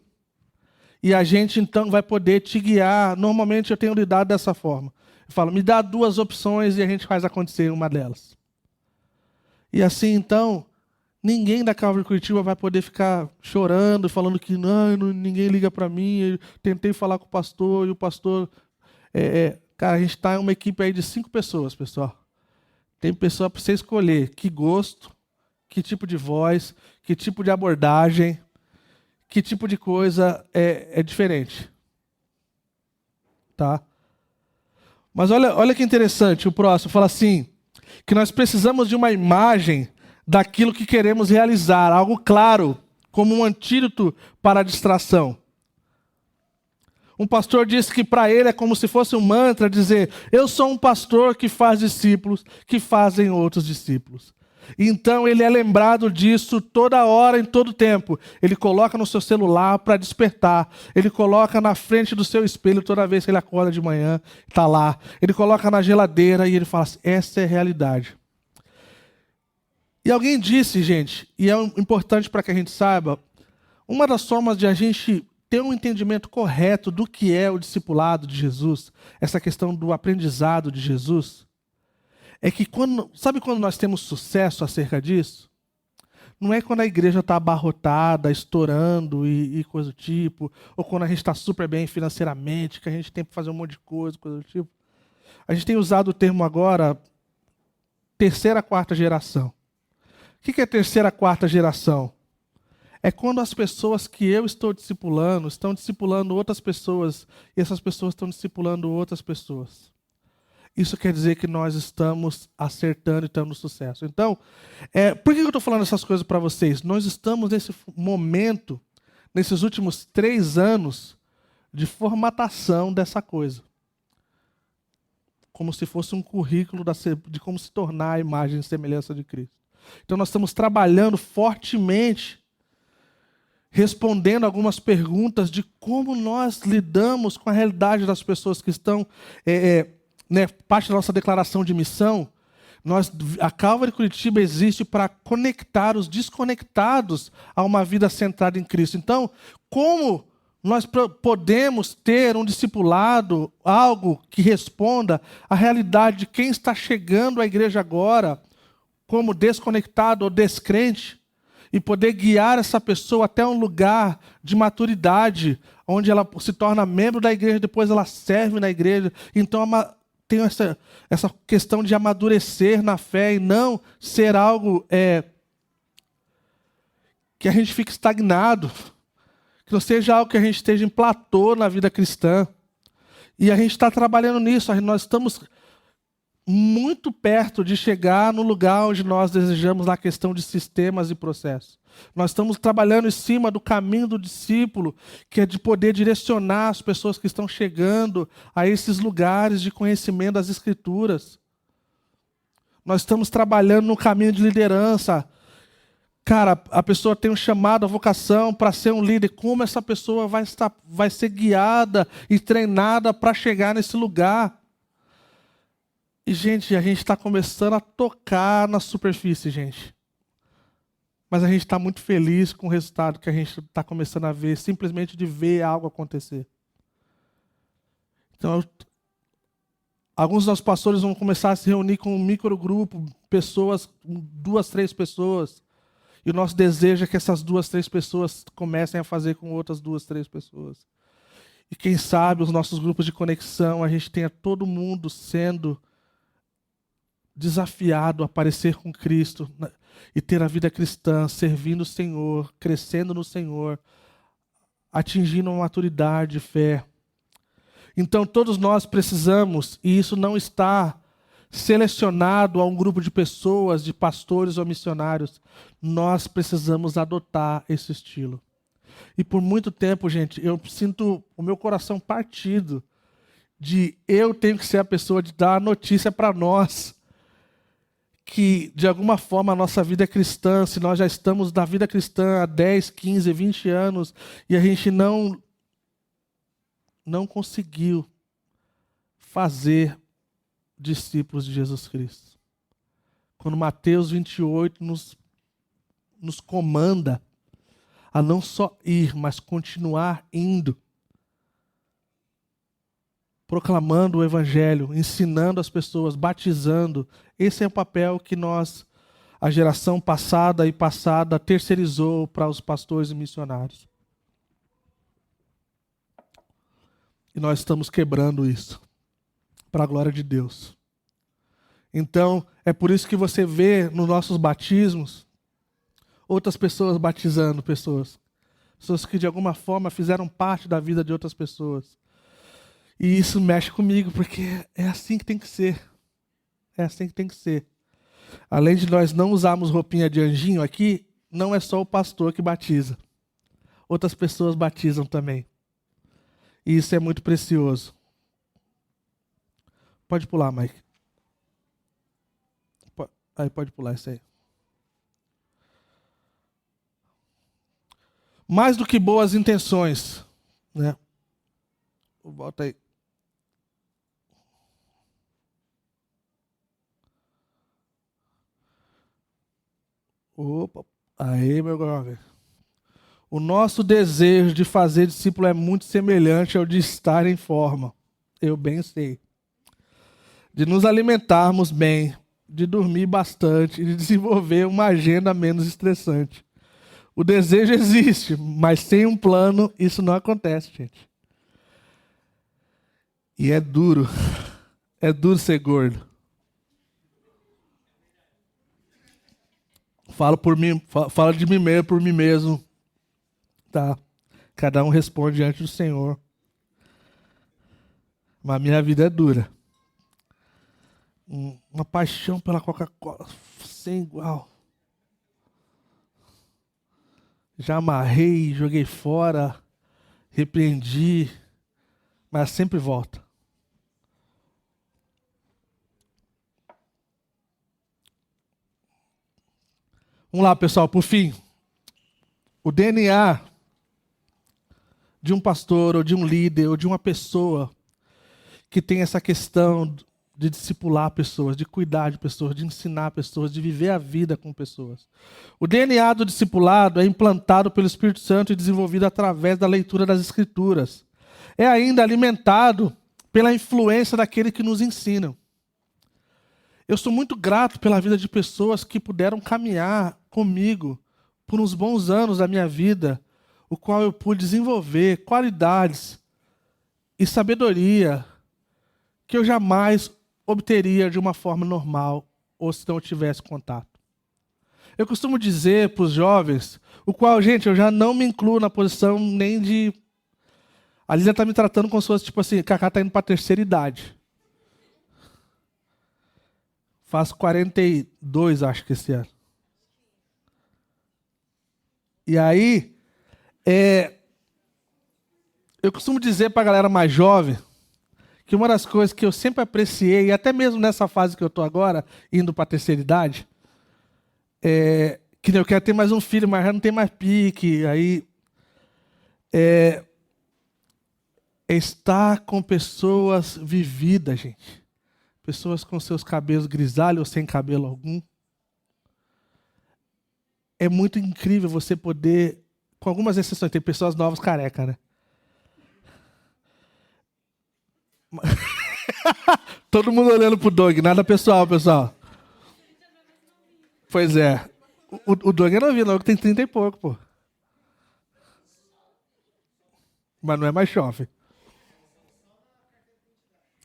Speaker 1: E a gente, então, vai poder te guiar. Normalmente, eu tenho lidado dessa forma. Eu falo, me dá 2 opções e a gente faz acontecer uma delas. E assim, então, ninguém da Calvary Curitiba vai poder ficar chorando, falando que ninguém liga para mim. Eu tentei falar com o pastor e o pastor... Cara, a gente está em uma equipe aí de 5 pessoas, pessoal. Tem pessoa para você escolher que gosto, que tipo de voz, que tipo de abordagem, que tipo de coisa é diferente. Tá? Mas olha que interessante, o próximo fala assim, que nós precisamos de uma imagem daquilo que queremos realizar, algo claro, como um antídoto para a distração. Um pastor disse que para ele é como se fosse um mantra dizer, eu sou um pastor que faz discípulos, que fazem outros discípulos. Então ele é lembrado disso toda hora, em todo tempo. Ele coloca no seu celular para despertar. Ele coloca na frente do seu espelho toda vez que ele acorda de manhã, está lá. Ele coloca na geladeira e ele fala assim, essa é a realidade. E alguém disse, gente, e é importante para que a gente saiba, uma das formas de a gente ter um entendimento correto do que é o discipulado de Jesus, essa questão do aprendizado de Jesus, é que sabe quando nós temos sucesso acerca disso? Não é quando a igreja está abarrotada, estourando e coisa do tipo, ou quando a gente está super bem financeiramente, que a gente tem para fazer um monte de coisa do tipo. A gente tem usado o termo agora, 3ª, 4ª geração. O que é 3ª, 4ª geração? É quando as pessoas que eu estou discipulando estão discipulando outras pessoas, e essas pessoas estão discipulando outras pessoas. Isso quer dizer que nós estamos acertando e tendo sucesso. Então, por que eu estou falando essas coisas para vocês? Nós estamos nesse momento, nesses últimos 3 anos, de formatação dessa coisa. Como se fosse um currículo de como se tornar a imagem e semelhança de Cristo. Então, nós estamos trabalhando fortemente, respondendo algumas perguntas de como nós lidamos com a realidade das pessoas que estão... parte da nossa declaração de missão, a Calvary Curitiba existe para conectar os desconectados a uma vida centrada em Cristo. Então, como nós podemos ter um discipulado, algo que responda à realidade de quem está chegando à igreja agora, como desconectado ou descrente, e poder guiar essa pessoa até um lugar de maturidade, onde ela se torna membro da igreja, depois ela serve na igreja. Então, tem essa questão de amadurecer na fé e não ser algo que a gente fique estagnado, que não seja algo que a gente esteja em platô na vida cristã. E a gente está trabalhando nisso, nós estamos muito perto de chegar no lugar onde nós desejamos na questão de sistemas e processos. Nós estamos trabalhando em cima do caminho do discípulo, que é de poder direcionar as pessoas que estão chegando a esses lugares de conhecimento das Escrituras. Nós estamos trabalhando no caminho de liderança. Cara, a pessoa tem um chamado, a vocação para ser um líder. Como essa pessoa vai ser guiada e treinada para chegar nesse lugar? E, gente, a gente está começando a tocar na superfície, gente. Mas a gente está muito feliz com o resultado que a gente está começando a ver, simplesmente de ver algo acontecer. Então, alguns dos nossos pastores vão começar a se reunir com um microgrupo, pessoas, 2, 3 pessoas, E o nosso desejo é que essas 2, 3 pessoas comecem a fazer com outras 2, 3 pessoas. E quem sabe os nossos grupos de conexão, a gente tenha todo mundo sendo desafiado a parecer com Cristo e ter a vida cristã, servindo o Senhor, crescendo no Senhor, atingindo uma maturidade de fé. Então todos nós precisamos, e isso não está selecionado a um grupo de pessoas, de pastores ou missionários, nós precisamos adotar esse estilo. E por muito tempo, gente, eu sinto o meu coração partido de eu tenho que ser a pessoa de dar a notícia para nós que, de alguma forma, a nossa vida é cristã, se nós já estamos na vida cristã há 10, 15, 20 anos e a gente não conseguiu fazer discípulos de Jesus Cristo. Quando Mateus 28 nos comanda a não só ir, mas continuar indo, proclamando o Evangelho, ensinando as pessoas, batizando. Esse é o papel que a geração passada, terceirizou para os pastores e missionários. E nós estamos quebrando isso, para a glória de Deus. Então, é por isso que você vê nos nossos batismos, outras pessoas batizando pessoas. Pessoas que de alguma forma fizeram parte da vida de outras pessoas. E isso mexe comigo, porque é assim que tem que ser. É assim que tem que ser. Além de nós não usarmos roupinha de anjinho aqui, não é só o pastor que batiza. Outras pessoas batizam também. E isso é muito precioso. Pode pular, Mike. Aí, pode pular isso aí. Mais do que boas intenções, né? Volta aí. Opa, aí, meu brother. O nosso desejo de fazer discípulo é muito semelhante ao de estar em forma. Eu bem sei. De nos alimentarmos bem, de dormir bastante e de desenvolver uma agenda menos estressante. O desejo existe, mas sem um plano isso não acontece, gente. E é duro. É duro ser gordo. Falo por mim, falo de mim mesmo, por mim mesmo. Tá? Cada um responde diante do Senhor. Mas a minha vida é dura. Uma paixão pela Coca-Cola sem igual. Já amarrei, joguei fora, repreendi, mas sempre volta. Vamos lá, pessoal, por fim. O DNA de um pastor, ou de um líder, ou de uma pessoa que tem essa questão de discipular pessoas, de cuidar de pessoas, de ensinar pessoas, de viver a vida com pessoas. O DNA do discipulado é implantado pelo Espírito Santo e desenvolvido através da leitura das Escrituras. É ainda alimentado pela influência daquele que nos ensinam. Eu sou muito grato pela vida de pessoas que puderam caminhar comigo por uns bons anos da minha vida, o qual eu pude desenvolver qualidades e sabedoria que eu jamais obteria de uma forma normal ou se não tivesse contato. Eu costumo dizer para os jovens, o qual, gente, eu já não me incluo na posição nem de... A Lília está me tratando como se fosse, tipo assim, Cacá está indo para a terceira idade. Faço 42, acho que esse ano. E aí, eu costumo dizer para a galera mais jovem que uma das coisas que eu sempre apreciei, e até mesmo nessa fase que eu estou agora, indo para a terceira idade, que eu quero ter mais um filho, mas já não tem mais pique, aí é estar com pessoas vividas, gente. Pessoas com seus cabelos grisalhos ou sem cabelo algum. É muito incrível você poder, com algumas exceções, tem pessoas novas careca, né? Todo mundo olhando pro Doug, nada pessoal, pessoal. Pois é. O Doug é novinho, não, que tem 30 e pouco, pô. Mas não é mais jovem.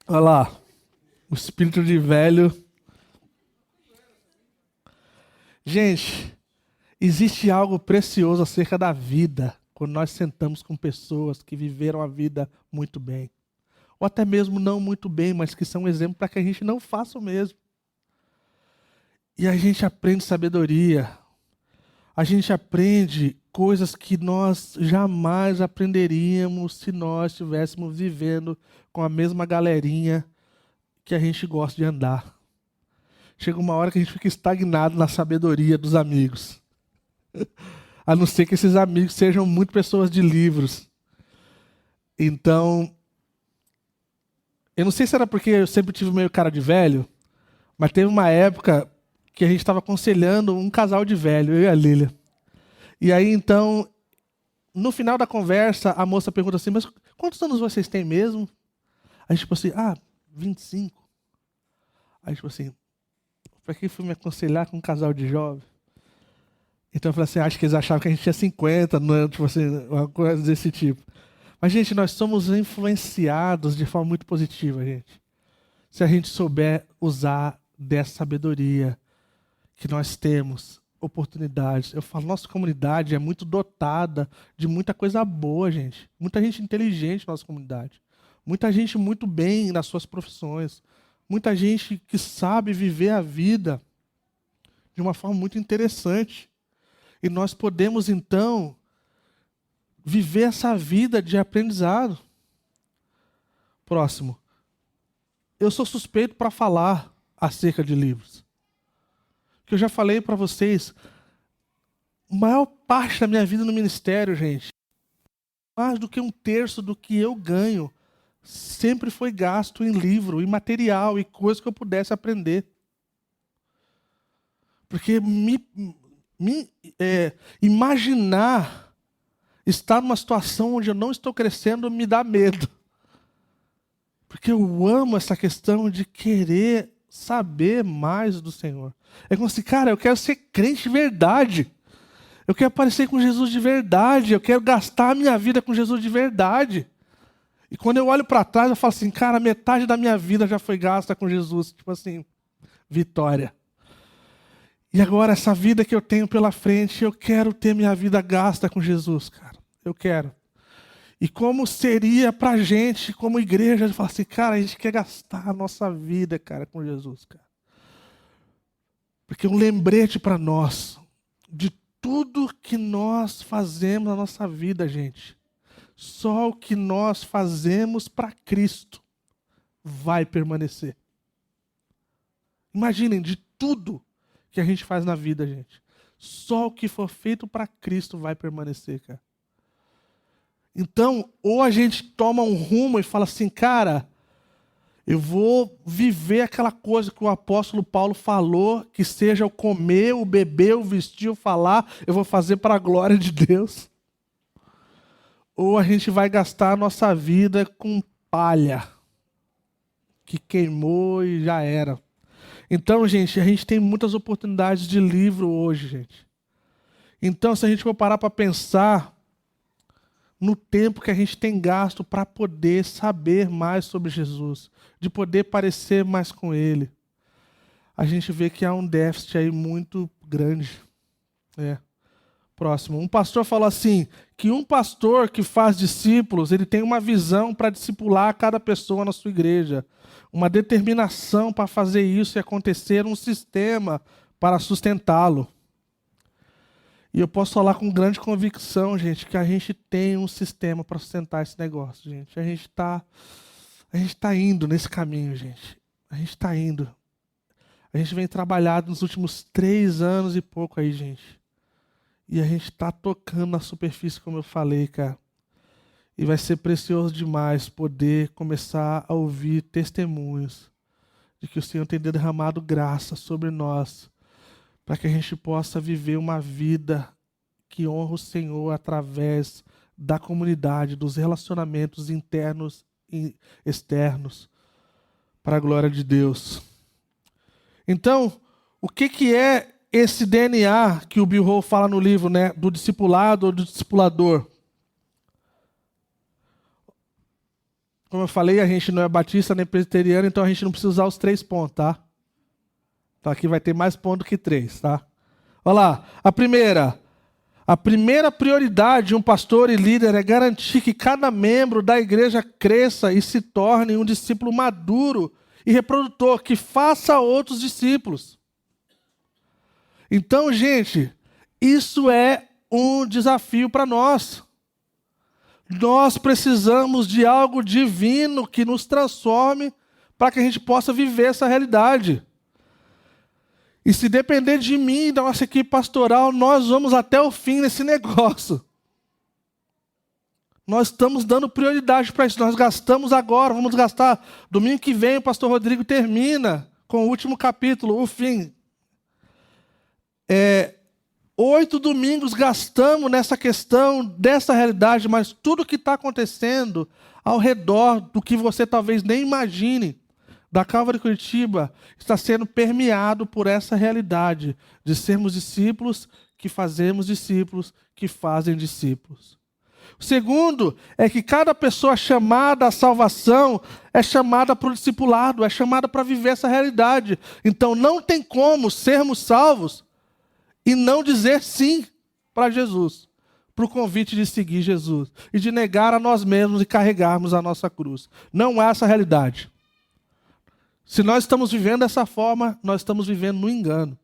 Speaker 1: Olha lá. O espírito de velho. Gente, existe algo precioso acerca da vida quando nós sentamos com pessoas que viveram a vida muito bem. Ou até mesmo não muito bem, mas que são um exemplo para que a gente não faça o mesmo. E a gente aprende sabedoria. A gente aprende coisas que nós jamais aprenderíamos se nós estivéssemos vivendo com a mesma galerinha que a gente gosta de andar. Chega uma hora que a gente fica estagnado na sabedoria dos amigos. A não ser que esses amigos sejam muito pessoas de livros. Então, eu não sei se era porque eu sempre tive meio cara de velho, mas teve uma época que a gente estava aconselhando um casal de velho, eu e a Lília. E aí, então, no final da conversa, a moça pergunta assim, mas quantos anos vocês têm mesmo? Aí, tipo assim, 25. Aí, tipo assim, para que fui me aconselhar com um casal de jovens? Então eu falei assim, acho que eles achavam que a gente tinha 50, não, tipo assim, uma coisa desse tipo. Mas, gente, nós somos influenciados de forma muito positiva, gente. Se a gente souber usar dessa sabedoria que nós temos, oportunidades. Eu falo, nossa comunidade é muito dotada de muita coisa boa, gente. Muita gente inteligente na nossa comunidade. Muita gente muito bem nas suas profissões. Muita gente que sabe viver a vida de uma forma muito interessante. E nós podemos, então, viver essa vida de aprendizado. Próximo. Eu sou suspeito para falar acerca de livros. Que eu já falei para vocês, a maior parte da minha vida no ministério, gente, mais do que 1/3 do que eu ganho, sempre foi gasto em livro, em material, e coisas que eu pudesse aprender. Porque imaginar estar numa situação onde eu não estou crescendo me dá medo. Porque eu amo essa questão de querer saber mais do Senhor. É como assim, cara, eu quero ser crente de verdade. Eu quero parecer com Jesus de verdade. Eu quero gastar a minha vida com Jesus de verdade. E quando eu olho para trás, eu falo assim, cara, metade da minha vida já foi gasta com Jesus. Tipo assim, vitória. E agora, essa vida que eu tenho pela frente, eu quero ter minha vida gasta com Jesus, cara. Eu quero. E como seria pra gente, como igreja, de falar assim, cara, a gente quer gastar a nossa vida, cara, com Jesus, cara. Porque um lembrete para nós de tudo que nós fazemos na nossa vida, gente. Só o que nós fazemos para Cristo vai permanecer. Imaginem, de tudo que a gente faz na vida, gente. Só o que for feito para Cristo vai permanecer, cara. Então, ou a gente toma um rumo e fala assim, cara, eu vou viver aquela coisa que o apóstolo Paulo falou, que seja o comer, o beber, o vestir, o falar, eu vou fazer para a glória de Deus. Ou a gente vai gastar a nossa vida com palha, que queimou e já era. Então, gente, a gente tem muitas oportunidades de livro hoje, gente. Então, se a gente for parar para pensar no tempo que a gente tem gasto para poder saber mais sobre Jesus, de poder parecer mais com Ele, a gente vê que há um déficit aí muito grande. Próximo. Um pastor falou assim, que um pastor que faz discípulos, ele tem uma visão para discipular cada pessoa na sua igreja, uma determinação para fazer isso e acontecer, um sistema para sustentá-lo. E eu posso falar com grande convicção, gente, que a gente tem um sistema para sustentar esse negócio, gente. A gente tá indo nesse caminho, gente. A gente está indo. A gente vem trabalhando nos últimos 3 anos e pouco aí, gente. E a gente está tocando na superfície, como eu falei, cara. E vai ser precioso demais poder começar a ouvir testemunhos de que o Senhor tem derramado graça sobre nós, para que a gente possa viver uma vida que honra o Senhor através da comunidade, dos relacionamentos internos e externos, para a glória de Deus. Então, o que é esse DNA que o Bill Hall fala no livro, né, do discipulado ou do discipulador. Como eu falei, a gente não é batista nem presbiteriano, então a gente não precisa usar os 3 pontos, tá? Então aqui vai ter mais ponto do que 3, tá? Olha lá, a primeira prioridade de um pastor e líder é garantir que cada membro da igreja cresça e se torne um discípulo maduro e reprodutor, que faça outros discípulos. Então, gente, isso é um desafio para nós. Nós precisamos de algo divino que nos transforme para que a gente possa viver essa realidade. E se depender de mim e da nossa equipe pastoral, nós vamos até o fim nesse negócio. Nós estamos dando prioridade para isso. Nós gastamos agora, vamos gastar. Domingo que vem o pastor Rodrigo termina com o último capítulo, o fim. 8 domingos gastamos nessa questão, dessa realidade, mas tudo que está acontecendo ao redor do que você talvez nem imagine, da Calvary Curitiba, está sendo permeado por essa realidade de sermos discípulos que fazemos discípulos que fazem discípulos. O segundo é que cada pessoa chamada à salvação é chamada para o discipulado, é chamada para viver essa realidade. Então não tem como sermos salvos e não dizer sim para Jesus, para o convite de seguir Jesus e de negar a nós mesmos e carregarmos a nossa cruz. Não há essa realidade. Se nós estamos vivendo dessa forma, nós estamos vivendo no engano.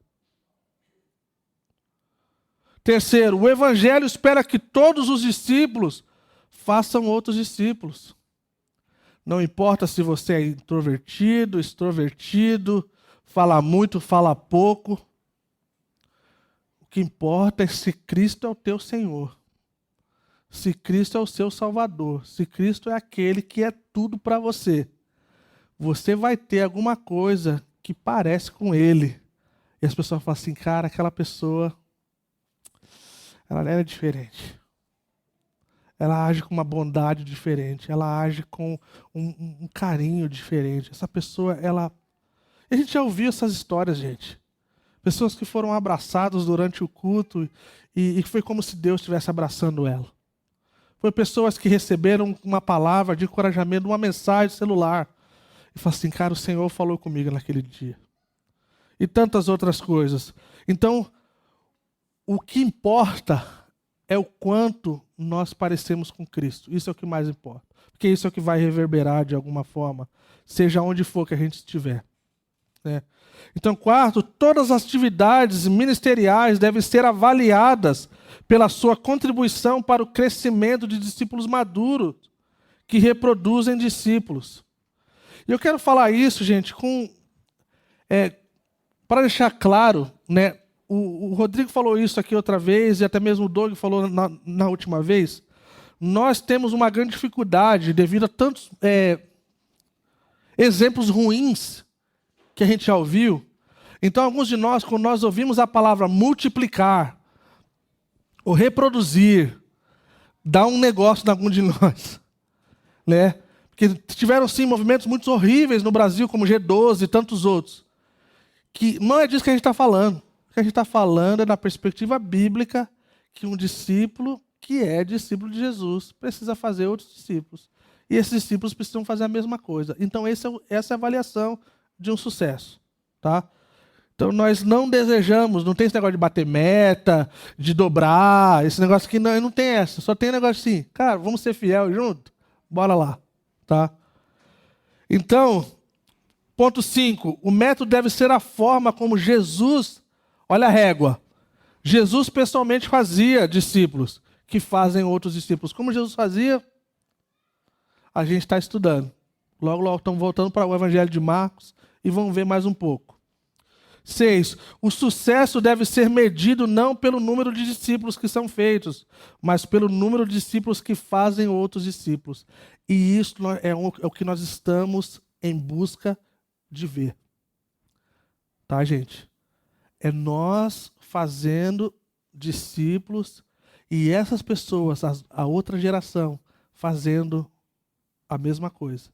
Speaker 1: Terceiro, o Evangelho espera que todos os discípulos façam outros discípulos. Não importa se você é introvertido, extrovertido, fala muito, fala pouco. O que importa é se Cristo é o teu Senhor. Se Cristo é o seu Salvador. Se Cristo é aquele que é tudo para você. Você vai ter alguma coisa que parece com Ele. E as pessoas falam assim, cara, aquela pessoa, ela é diferente. Ela age com uma bondade diferente. Ela age com um carinho diferente. Essa pessoa, ela... E a gente já ouviu essas histórias, gente. Pessoas que foram abraçadas durante o culto e foi como se Deus estivesse abraçando ela. Foi pessoas que receberam uma palavra de encorajamento, uma mensagem celular. E falaram assim, cara, o Senhor falou comigo naquele dia. E tantas outras coisas. Então, o que importa é o quanto nós parecemos com Cristo. Isso é o que mais importa. Porque isso é o que vai reverberar de alguma forma, seja onde for que a gente estiver. Né? Então, quarto, todas as atividades ministeriais devem ser avaliadas pela sua contribuição para o crescimento de discípulos maduros que reproduzem discípulos. E eu quero falar isso, gente, para deixar claro, né? O Rodrigo falou isso aqui outra vez, e até mesmo o Doug falou na última vez. Nós temos uma grande dificuldade devido a tantos exemplos ruins que a gente já ouviu. Então, alguns de nós, quando nós ouvimos a palavra multiplicar ou reproduzir, dá um negócio em algum de nós, né? Porque tiveram, sim, movimentos muito horríveis no Brasil, como G12 e tantos outros. Que não é disso que a gente está falando. O que a gente está falando é da perspectiva bíblica que um discípulo que é discípulo de Jesus precisa fazer outros discípulos. E esses discípulos precisam fazer a mesma coisa. Então, essa é a avaliação de um sucesso. Tá? Então, nós não desejamos, não tem esse negócio de bater meta, de dobrar, esse negócio aqui, não tem essa. Só tem negócio assim, cara, vamos ser fiel junto? Bora lá. Tá? Então, ponto 5, o método deve ser a forma como Jesus, olha a régua, Jesus pessoalmente fazia discípulos que fazem outros discípulos. Como Jesus fazia? A gente está estudando. Logo, logo estamos voltando para o Evangelho de Marcos e vamos ver mais um pouco. 6, o sucesso deve ser medido não pelo número de discípulos que são feitos, mas pelo número de discípulos que fazem outros discípulos. E isso é o que nós estamos em busca de ver. Tá, gente? É nós fazendo discípulos e essas pessoas, a outra geração, fazendo a mesma coisa.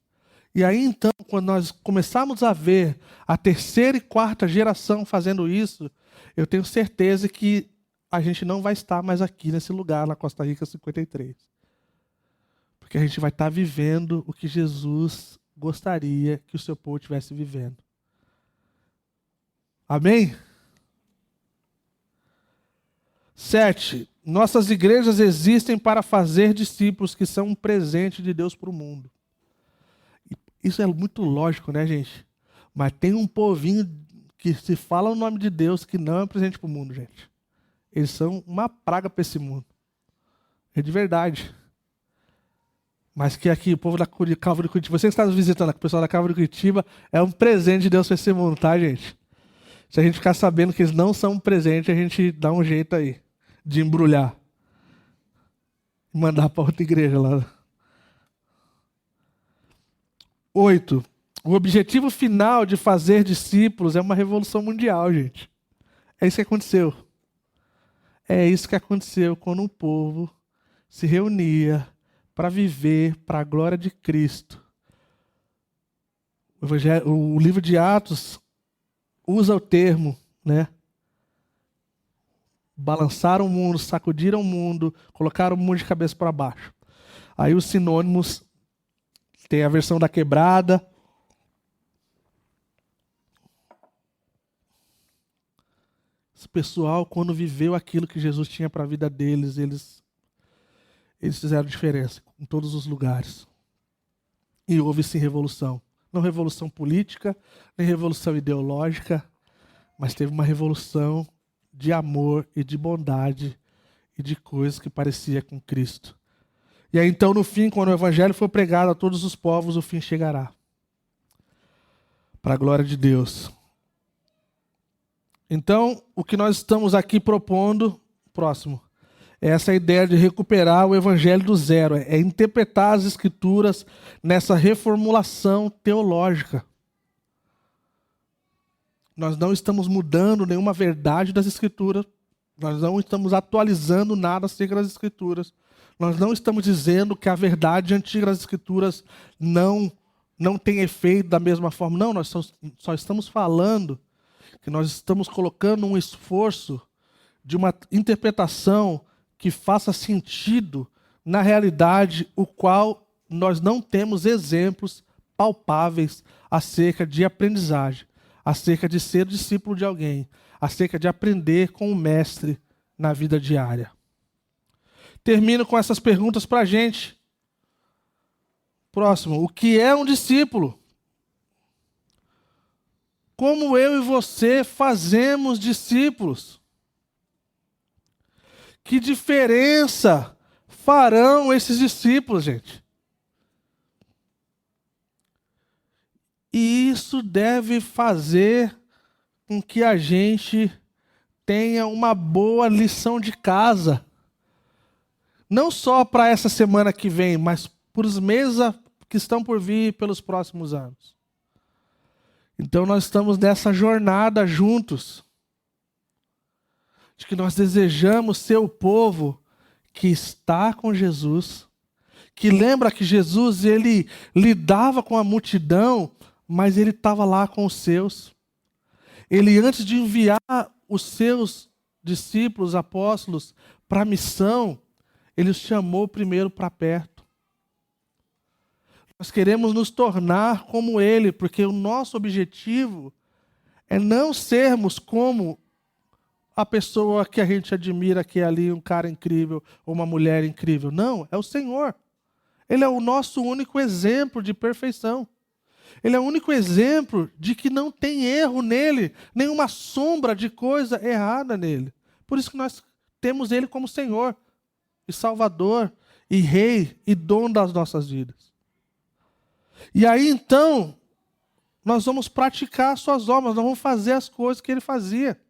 Speaker 1: E aí, então, quando nós começarmos a ver a terceira e quarta geração fazendo isso, eu tenho certeza que a gente não vai estar mais aqui nesse lugar, na Costa Rica 53. Porque a gente vai estar vivendo o que Jesus gostaria que o seu povo estivesse vivendo. Amém? 7. Nossas igrejas existem para fazer discípulos que são um presente de Deus para o mundo. Isso é muito lógico, né, gente? Mas tem um povinho que se fala o nome de Deus que não é um presente para o mundo, gente. Eles são uma praga para esse mundo. É de verdade. Mas que aqui, o povo da Calvary de Curitiba, você que está nos visitando, o pessoal da Calvary de Curitiba, é um presente de Deus para esse mundo, tá, gente? Se a gente ficar sabendo que eles não são um presente, a gente dá um jeito aí de embrulhar. E mandar para outra igreja lá. 8. O objetivo final de fazer discípulos é uma revolução mundial, gente. É isso que aconteceu. É isso que aconteceu quando um povo se reunia para viver para a glória de Cristo. O livro de Atos usa o termo, né? Balançaram o mundo, sacudiram o mundo, colocaram o mundo de cabeça para baixo. Aí os sinônimos, tem a versão da quebrada. Esse pessoal, quando viveu aquilo que Jesus tinha para a vida deles, eles fizeram diferença em todos os lugares. E houve sim revolução. Não revolução política, nem revolução ideológica, mas teve uma revolução de amor e de bondade e de coisas que parecia com Cristo. E aí então, no fim, quando o evangelho for pregado a todos os povos, o fim chegará. Para a glória de Deus. Então, o que nós estamos aqui propondo, próximo, é essa ideia de recuperar o evangelho do zero, é interpretar as escrituras nessa reformulação teológica. Nós não estamos mudando nenhuma verdade das escrituras, nós não estamos atualizando nada acerca das escrituras, nós não estamos dizendo que a verdade antiga das escrituras não tem efeito da mesma forma. Não, nós só estamos falando que nós estamos colocando um esforço de uma interpretação que faça sentido na realidade, o qual nós não temos exemplos palpáveis acerca de aprendizagem, acerca de ser discípulo de alguém, acerca de aprender com o mestre na vida diária. Termino com essas perguntas para a gente. Próximo, o que é um discípulo? Como eu e você fazemos discípulos? Que diferença farão esses discípulos, gente? E isso deve fazer com que a gente tenha uma boa lição de casa. Não só para essa semana que vem, mas para os meses que estão por vir pelos próximos anos. Então nós estamos nessa jornada juntos. De que nós desejamos ser o povo que está com Jesus, que lembra que Jesus ele lidava com a multidão, mas ele estava lá com os seus. Ele, antes de enviar os seus discípulos, apóstolos, para a missão, ele os chamou primeiro para perto. Nós queremos nos tornar como ele, porque o nosso objetivo é não sermos como a pessoa que a gente admira, que é ali um cara incrível ou uma mulher incrível. Não, é o Senhor. Ele é o nosso único exemplo de perfeição. Ele é o único exemplo de que não tem erro nele, nenhuma sombra de coisa errada nele. Por isso que nós temos ele como Senhor, e Salvador, e Rei, e dono das nossas vidas. E aí então, nós vamos praticar as suas obras, nós vamos fazer as coisas que ele fazia.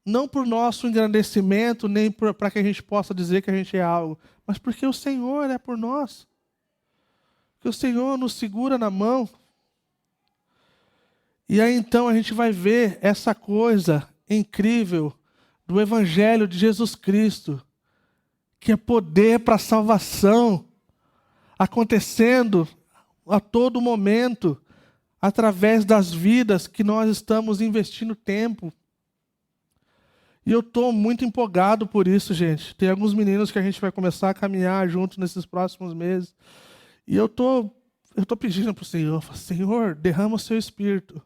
Speaker 1: Não por nosso engrandecimento, nem para que a gente possa dizer que a gente é algo, mas porque o Senhor é por nós. Que o Senhor nos segura na mão. E aí então a gente vai ver essa coisa incrível do Evangelho de Jesus Cristo, que é poder para a salvação, acontecendo a todo momento, através das vidas que nós estamos investindo tempo. E eu estou muito empolgado por isso, gente. Tem alguns meninos que a gente vai começar a caminhar junto nesses próximos meses. E eu tô pedindo para o Senhor, Senhor, derrama o seu Espírito.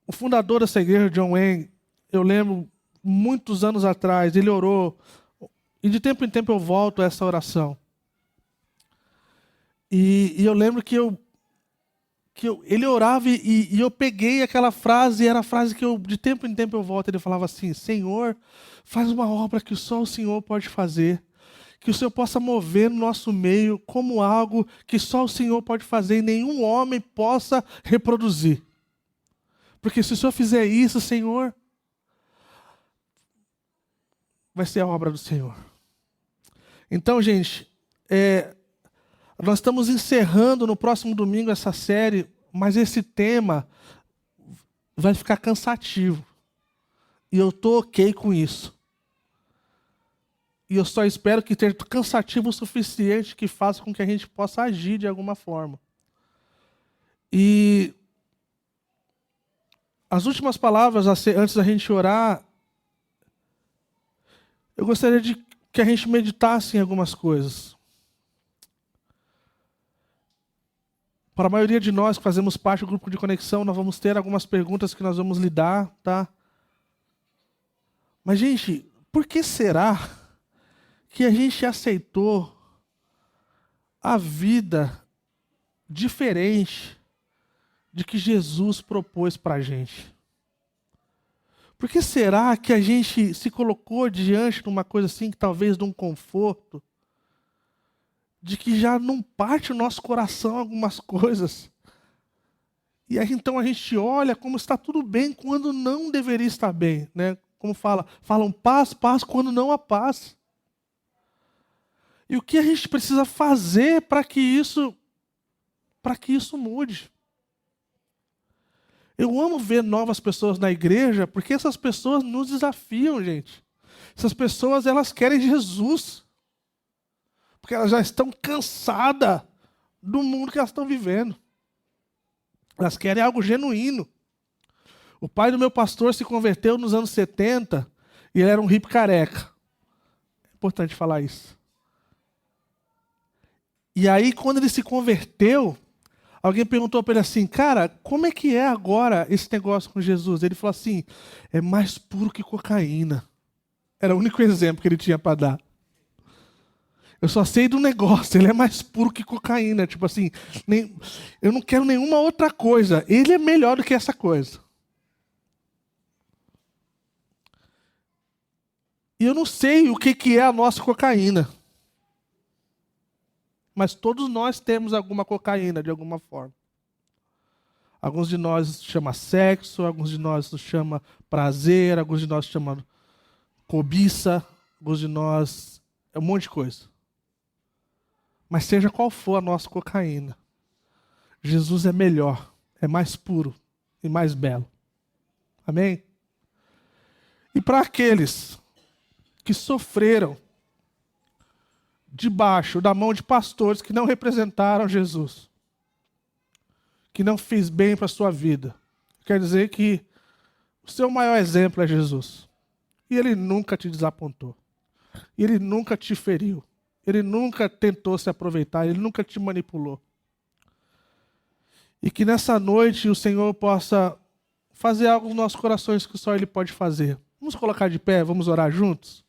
Speaker 1: O fundador dessa igreja, John Wayne, eu lembro, muitos anos atrás, ele orou, e de tempo em tempo eu volto a essa oração. E eu lembro que ele orava e eu peguei aquela frase, e era a frase que de tempo em tempo eu volto, ele falava assim, Senhor, faz uma obra que só o Senhor pode fazer, que o Senhor possa mover no nosso meio como algo que só o Senhor pode fazer e nenhum homem possa reproduzir. Porque se o Senhor fizer isso, Senhor, vai ser a obra do Senhor. Então, gente, nós estamos encerrando no próximo domingo essa série, mas esse tema vai ficar cansativo. E eu estou ok com isso. E eu só espero que esteja cansativo o suficiente que faça com que a gente possa agir de alguma forma. E as últimas palavras, antes da gente orar, eu gostaria de que a gente meditasse em algumas coisas. Para a maioria de nós que fazemos parte do grupo de conexão, nós vamos ter algumas perguntas que nós vamos lidar, tá? Mas, gente, por que será que a gente aceitou a vida diferente de que Jesus propôs para a gente? Por que será que a gente se colocou diante de uma coisa assim, que talvez de um conforto, de que já não parte o nosso coração algumas coisas? E aí então a gente olha como está tudo bem quando não deveria estar bem, né? Como falam paz, paz quando não há paz. E o que a gente precisa fazer para que isso mude? Eu amo ver novas pessoas na igreja, porque essas pessoas nos desafiam, gente. Essas pessoas, elas querem Jesus. Porque elas já estão cansadas do mundo que elas estão vivendo. Elas querem algo genuíno. O pai do meu pastor se converteu nos anos 70 e ele era um hippie careca. É importante falar isso. E aí, quando ele se converteu, alguém perguntou para ele assim, cara, como é que é agora esse negócio com Jesus? Ele falou assim, é mais puro que cocaína. Era o único exemplo que ele tinha para dar. Eu só sei do negócio, ele é mais puro que cocaína. Tipo assim, eu não quero nenhuma outra coisa. Ele é melhor do que essa coisa. E eu não sei o que é a nossa cocaína. Mas todos nós temos alguma cocaína, de alguma forma. Alguns de nós chama sexo, alguns de nós chama prazer, alguns de nós chama cobiça, alguns de nós é um monte de coisa. Mas seja qual for a nossa cocaína, Jesus é melhor, é mais puro e mais belo. Amém? E para aqueles que sofreram debaixo da mão de pastores que não representaram Jesus, que não fez bem para a sua vida, quer dizer que o seu maior exemplo é Jesus. E ele nunca te desapontou. E ele nunca te feriu. Ele nunca tentou se aproveitar. Ele nunca te manipulou. E que nessa noite o Senhor possa fazer algo nos nossos corações que só Ele pode fazer. Vamos colocar de pé, vamos orar juntos?